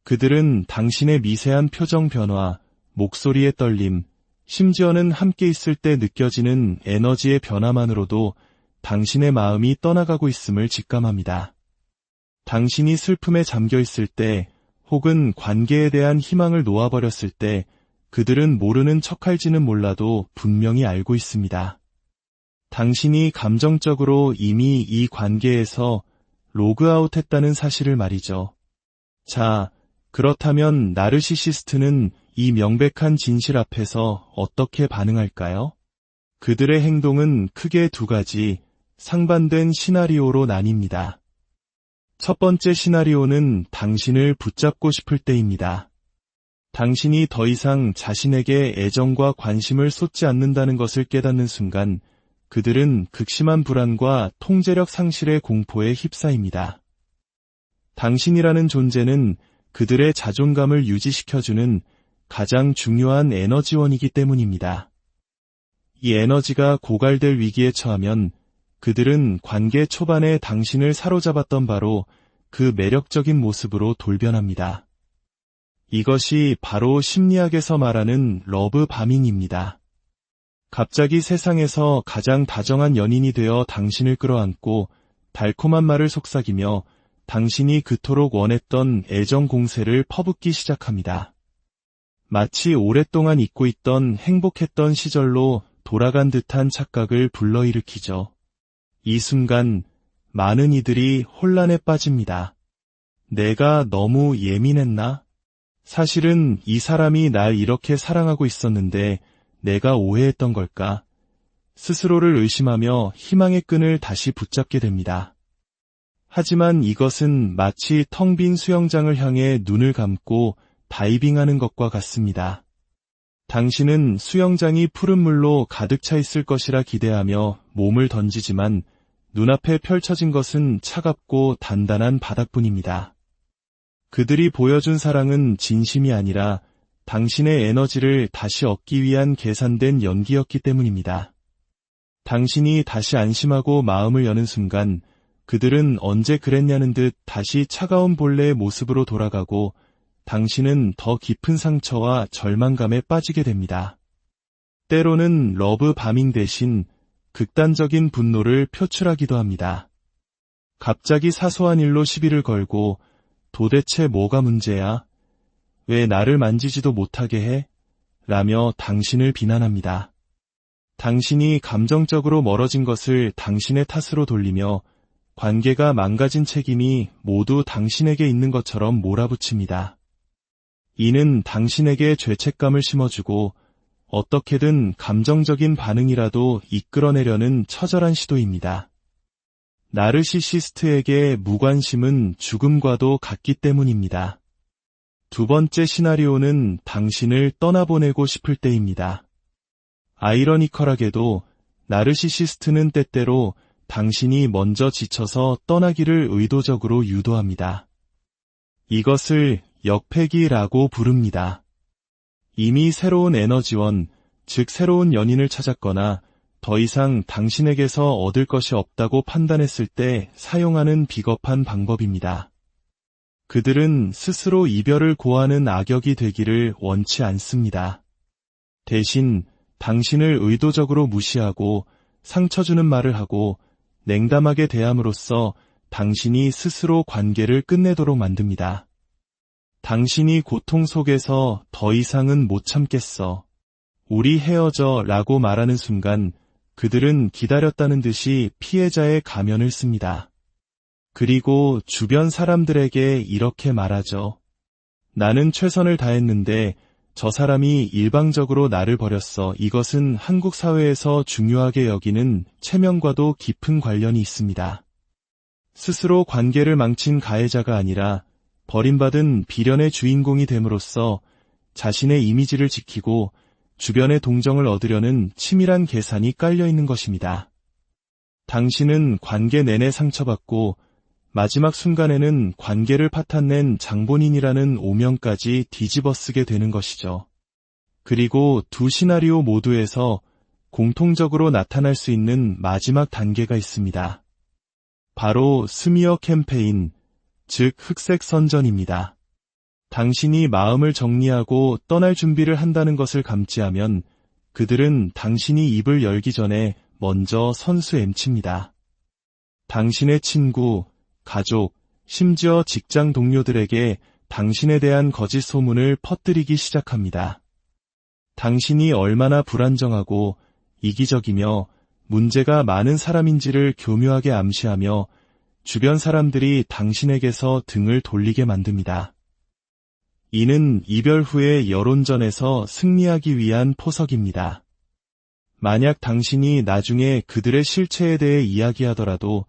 그들은 당신의 미세한 표정 변화, 목소리의 떨림, 심지어는 함께 있을 때 느껴지는 에너지의 변화만으로도 당신의 마음이 떠나가고 있음을 직감합니다. 당신이 슬픔에 잠겨 있을 때 혹은 관계에 대한 희망을 놓아버렸을 때 그들은 모르는 척할지는 몰라도 분명히 알고 있습니다. 당신이 감정적으로 이미 이 관계에서 로그아웃했다는 사실을 말이죠. 자, 그렇다면 나르시시스트는 이 명백한 진실 앞에서 어떻게 반응할까요? 그들의 행동은 크게 두 가지 상반된 시나리오로 나뉩니다. 첫 번째 시나리오는 당신을 붙잡고 싶을 때입니다. 당신이 더 이상 자신에게 애정과 관심을 쏟지 않는다는 것을 깨닫는 순간 그들은 극심한 불안과 통제력 상실의 공포에 휩싸입니다. 당신이라는 존재는 그들의 자존감을 유지시켜주는 가장 중요한 에너지원이기 때문입니다. 이 에너지가 고갈될 위기에 처하면 그들은 관계 초반에 당신을 사로잡았던 바로 그 매력적인 모습으로 돌변합니다. 이것이 바로 심리학에서 말하는 러브 바밍입니다. 갑자기 세상에서 가장 다정한 연인이 되어 당신을 끌어안고 달콤한 말을 속삭이며 당신이 그토록 원했던 애정 공세를 퍼붓기 시작합니다. 마치 오랫동안 잊고 있던 행복했던 시절로 돌아간 듯한 착각을 불러일으키죠. 이 순간 많은 이들이 혼란에 빠집니다. 내가 너무 예민했나? 사실은 이 사람이 날 이렇게 사랑하고 있었는데 내가 오해했던 걸까? 스스로를 의심하며 희망의 끈을 다시 붙잡게 됩니다. 하지만 이것은 마치 텅 빈 수영장을 향해 눈을 감고 다이빙하는 것과 같습니다. 당신은 수영장이 푸른 물로 가득 차 있을 것이라 기대하며 몸을 던지지만 눈앞에 펼쳐진 것은 차갑고 단단한 바닥뿐입니다. 그들이 보여준 사랑은 진심이 아니라 당신의 에너지를 다시 얻기 위한 계산된 연기였기 때문입니다. 당신이 다시 안심하고 마음을 여는 순간 그들은 언제 그랬냐는 듯 다시 차가운 본래의 모습으로 돌아가고 당신은 더 깊은 상처와 절망감에 빠지게 됩니다. 때로는 러브 바밍 대신 극단적인 분노를 표출하기도 합니다. 갑자기 사소한 일로 시비를 걸고 도대체 뭐가 문제야? 왜 나를 만지지도 못하게 해? 라며 당신을 비난합니다. 당신이 감정적으로 멀어진 것을 당신의 탓으로 돌리며 관계가 망가진 책임이 모두 당신에게 있는 것처럼 몰아붙입니다. 이는 당신에게 죄책감을 심어주고 어떻게든 감정적인 반응이라도 이끌어내려는 처절한 시도입니다. 나르시시스트에게 무관심은 죽음과도 같기 때문입니다. 두 번째 시나리오는 당신을 떠나보내고 싶을 때입니다. 아이러니컬하게도 나르시시스트는 때때로 당신이 먼저 지쳐서 떠나기를 의도적으로 유도합니다. 이것을 역패기라고 부릅니다. 이미 새로운 에너지원, 즉 새로운 연인을 찾았거나 더 이상 당신에게서 얻을 것이 없다고 판단했을 때 사용하는 비겁한 방법입니다. 그들은 스스로 이별을 고하는 악역이 되기를 원치 않습니다. 대신 당신을 의도적으로 무시하고 상처 주는 말을 하고 냉담하게 대함으로써 당신이 스스로 관계를 끝내도록 만듭니다. 당신이 고통 속에서 더 이상은 못 참겠어. 우리 헤어져 라고 말하는 순간 그들은 기다렸다는 듯이 피해자의 가면을 씁니다. 그리고 주변 사람들에게 이렇게 말하죠. 나는 최선을 다했는데 저 사람이 일방적으로 나를 버렸어. 이것은 한국 사회에서 중요하게 여기는 체면과도 깊은 관련이 있습니다. 스스로 관계를 망친 가해자가 아니라 버림받은 비련의 주인공이 됨으로써 자신의 이미지를 지키고 주변의 동정을 얻으려는 치밀한 계산이 깔려있는 것입니다. 당신은 관계 내내 상처받고 마지막 순간에는 관계를 파탄낸 장본인이라는 오명까지 뒤집어쓰게 되는 것이죠. 그리고 두 시나리오 모두에서 공통적으로 나타날 수 있는 마지막 단계가 있습니다. 바로 스미어 캠페인, 즉 흑색 선전입니다. 당신이 마음을 정리하고 떠날 준비를 한다는 것을 감지하면 그들은 당신이 입을 열기 전에 먼저 선수 엠칩니다. 당신의 친구, 가족, 심지어 직장 동료들에게 당신에 대한 거짓 소문을 퍼뜨리기 시작합니다. 당신이 얼마나 불안정하고 이기적이며 문제가 많은 사람인지를 교묘하게 암시하며 주변 사람들이 당신에게서 등을 돌리게 만듭니다. 이는 이별 후의 여론전에서 승리하기 위한 포석입니다. 만약 당신이 나중에 그들의 실체에 대해 이야기하더라도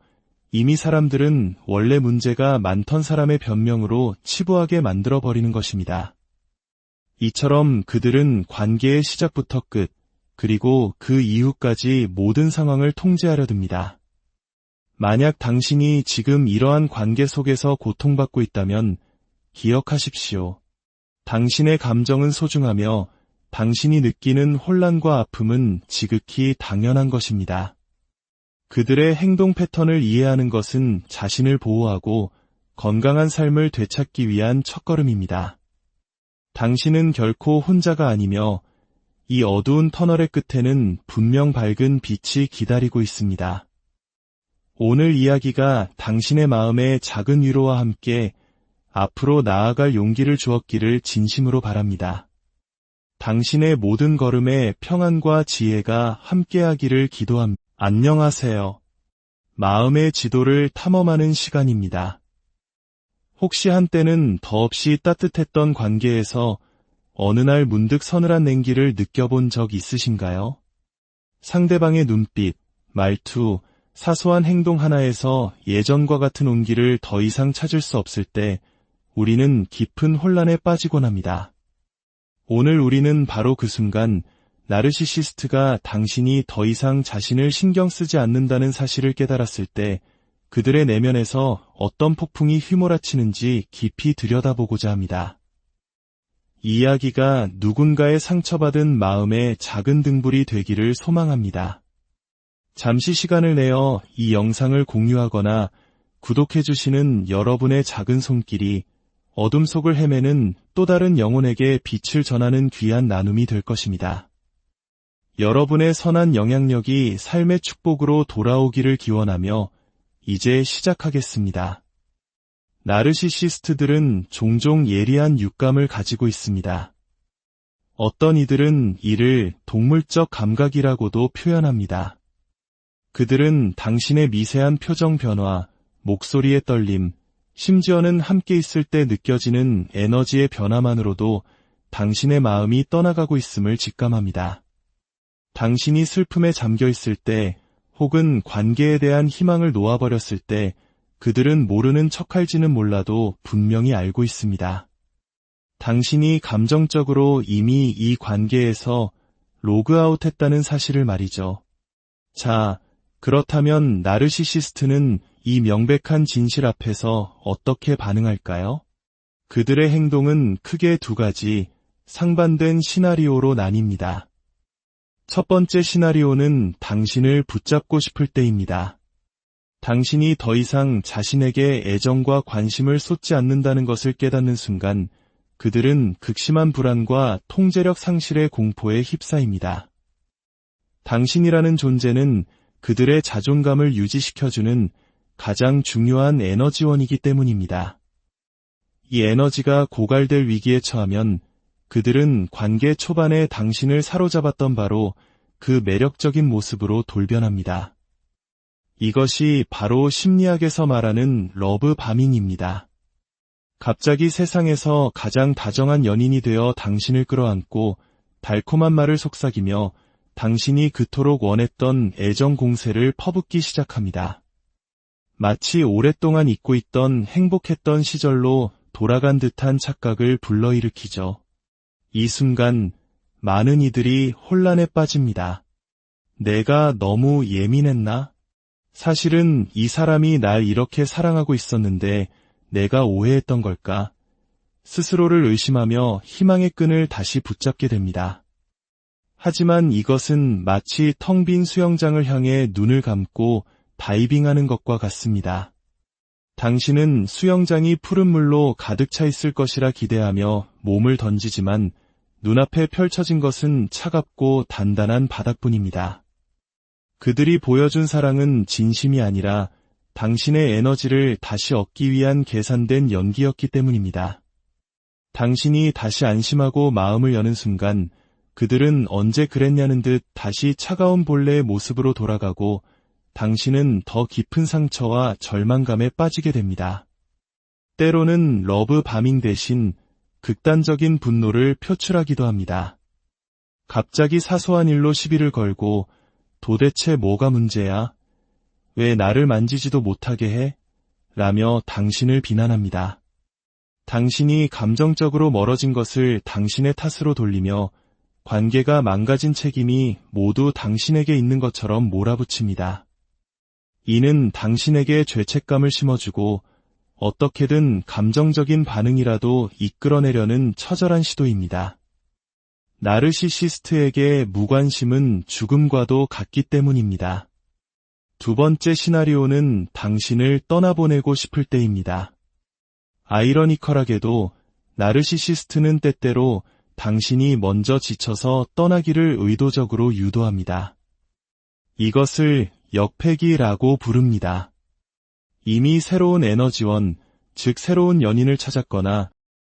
이미 사람들은 원래 문제가 많던 사람의 변명으로 치부하게 만들어버리는 것입니다. 이처럼 그들은 관계의 시작부터 끝, 그리고 그 이후까지 모든 상황을 통제하려 듭니다. 만약 당신이 지금 이러한 관계 속에서 고통받고 있다면 기억하십시오. 당신의 감정은 소중하며 당신이 느끼는 혼란과 아픔은 지극히 당연한 것입니다. 그들의 행동 패턴을 이해하는 것은 자신을 보호하고 건강한 삶을 되찾기 위한 첫걸음입니다. 당신은 결코 혼자가 아니며 이 어두운 터널의 끝에는 분명 밝은 빛이 기다리고 있습니다. 오늘 이야기가 당신의 마음의 작은 위로와 함께 앞으로 나아갈 용기를 주었기를 진심으로 바랍니다. 당신의 모든 걸음에 평안과 지혜가 함께하기를 기도합니다. 안녕하세요. 마음의 지도를 탐험하는 시간입니다. 혹시 한때는 더없이 따뜻했던 관계에서 어느 날 문득 서늘한 냉기를 느껴본 적 있으신가요? 상대방의 눈빛, 말투, 사소한 행동 하나에서 예전과 같은 온기를 더 이상 찾을 수 없을 때 우리는 깊은 혼란에 빠지곤 합니다. 오늘 우리는 바로 그 순간 나르시시스트가 당신이 더 이상 자신을 신경 쓰지 않는다는 사실을 깨달았을 때 그들의 내면에서 어떤 폭풍이 휘몰아치는지 깊이 들여다보고자 합니다. 이 이야기가 누군가의 상처받은 마음의 작은 등불이 되기를 소망합니다. 잠시 시간을 내어 이 영상을 공유하거나 구독해주시는 여러분의 작은 손길이 어둠 속을 헤매는 또 다른 영혼에게 빛을 전하는 귀한 나눔이 될 것입니다. 여러분의 선한 영향력이 삶의 축복으로 돌아오기를 기원하며 이제 시작하겠습니다. 나르시시스트들은 종종 예리한 육감을 가지고 있습니다. 어떤 이들은 이를 동물적 감각이라고도 표현합니다. 그들은 당신의 미세한 표정 변화, 목소리의 떨림, 심지어는 함께 있을 때 느껴지는 에너지의 변화만으로도 당신의 마음이 떠나가고 있음을 직감합니다. 당신이 슬픔에 잠겨 있을 때 혹은 관계에 대한 희망을 놓아버렸을 때 그들은 모르는 척할지는 몰라도 분명히 알고 있습니다. 당신이 감정적으로 이미 이 관계에서 로그아웃했다는 사실을 말이죠. 자, 그렇다면 나르시시스트는 이 명백한 진실 앞에서 어떻게 반응할까요? 그들의 행동은 크게 두 가지, 상반된 시나리오로 나뉩니다. 첫 번째 시나리오는 당신을 붙잡고 싶을 때입니다. 당신이 더 이상 자신에게 애정과 관심을 쏟지 않는다는 것을 깨닫는 순간 그들은 극심한 불안과 통제력 상실의 공포에 휩싸입니다. 당신이라는 존재는 그들의 자존감을 유지시켜주는 가장 중요한 에너지원이기 때문입니다. 이 에너지가 고갈될 위기에 처하면 그들은 관계 초반에 당신을 사로잡았던 바로 그 매력적인 모습으로 돌변합니다. 이것이 바로 심리학에서 말하는 러브 바밍입니다. 갑자기 세상에서 가장 다정한 연인이 되어 당신을 끌어안고 달콤한 말을 속삭이며 당신이 그토록 원했던 애정 공세를 퍼붓기 시작합니다. 마치 오랫동안 잊고 있던 행복했던 시절로 돌아간 듯한 착각을 불러일으키죠. 이 순간 많은 이들이 혼란에 빠집니다. 내가 너무 예민했나? 사실은 이 사람이 날 이렇게 사랑하고 있었는데 내가 오해했던 걸까? 스스로를 의심하며 희망의 끈을 다시 붙잡게 됩니다. 하지만 이것은 마치 텅 빈 수영장을 향해 눈을 감고 다이빙하는 것과 같습니다. 당신은 수영장이 푸른 물로 가득 차 있을 것이라 기대하며 몸을 던지지만 눈앞에 펼쳐진 것은 차갑고 단단한 바닥뿐입니다. 그들이 보여준 사랑은 진심이 아니라 당신의 에너지를 다시 얻기 위한 계산된 연기였기 때문입니다. 당신이 다시 안심하고 마음을 여는 순간 그들은 언제 그랬냐는 듯 다시 차가운 본래의 모습으로 돌아가고 당신은 더 깊은 상처와 절망감에 빠지게 됩니다. 때로는 러브 바밍 대신 극단적인 분노를 표출하기도 합니다. 갑자기 사소한 일로 시비를 걸고 도대체 뭐가 문제야? 왜 나를 만지지도 못하게 해? 라며 당신을 비난합니다. 당신이 감정적으로 멀어진 것을 당신의 탓으로 돌리며 관계가 망가진 책임이 모두 당신에게 있는 것처럼 몰아붙입니다. 이는 당신에게 죄책감을 심어주고 어떻게든 감정적인 반응이라도 이끌어내려는 처절한 시도입니다. 나르시시스트에게 무관심은 죽음과도 같기 때문입니다. 두 번째 시나리오는 당신을 떠나보내고 싶을 때입니다. 아이러니컬하게도 나르시시스트는 때때로 당신이 먼저 지쳐서 떠나기를 의도적으로 유도합니다. 이것을 역패기라고 부릅니다. 이미 새로운 에너지원, 즉 새로운 연인을 찾았거나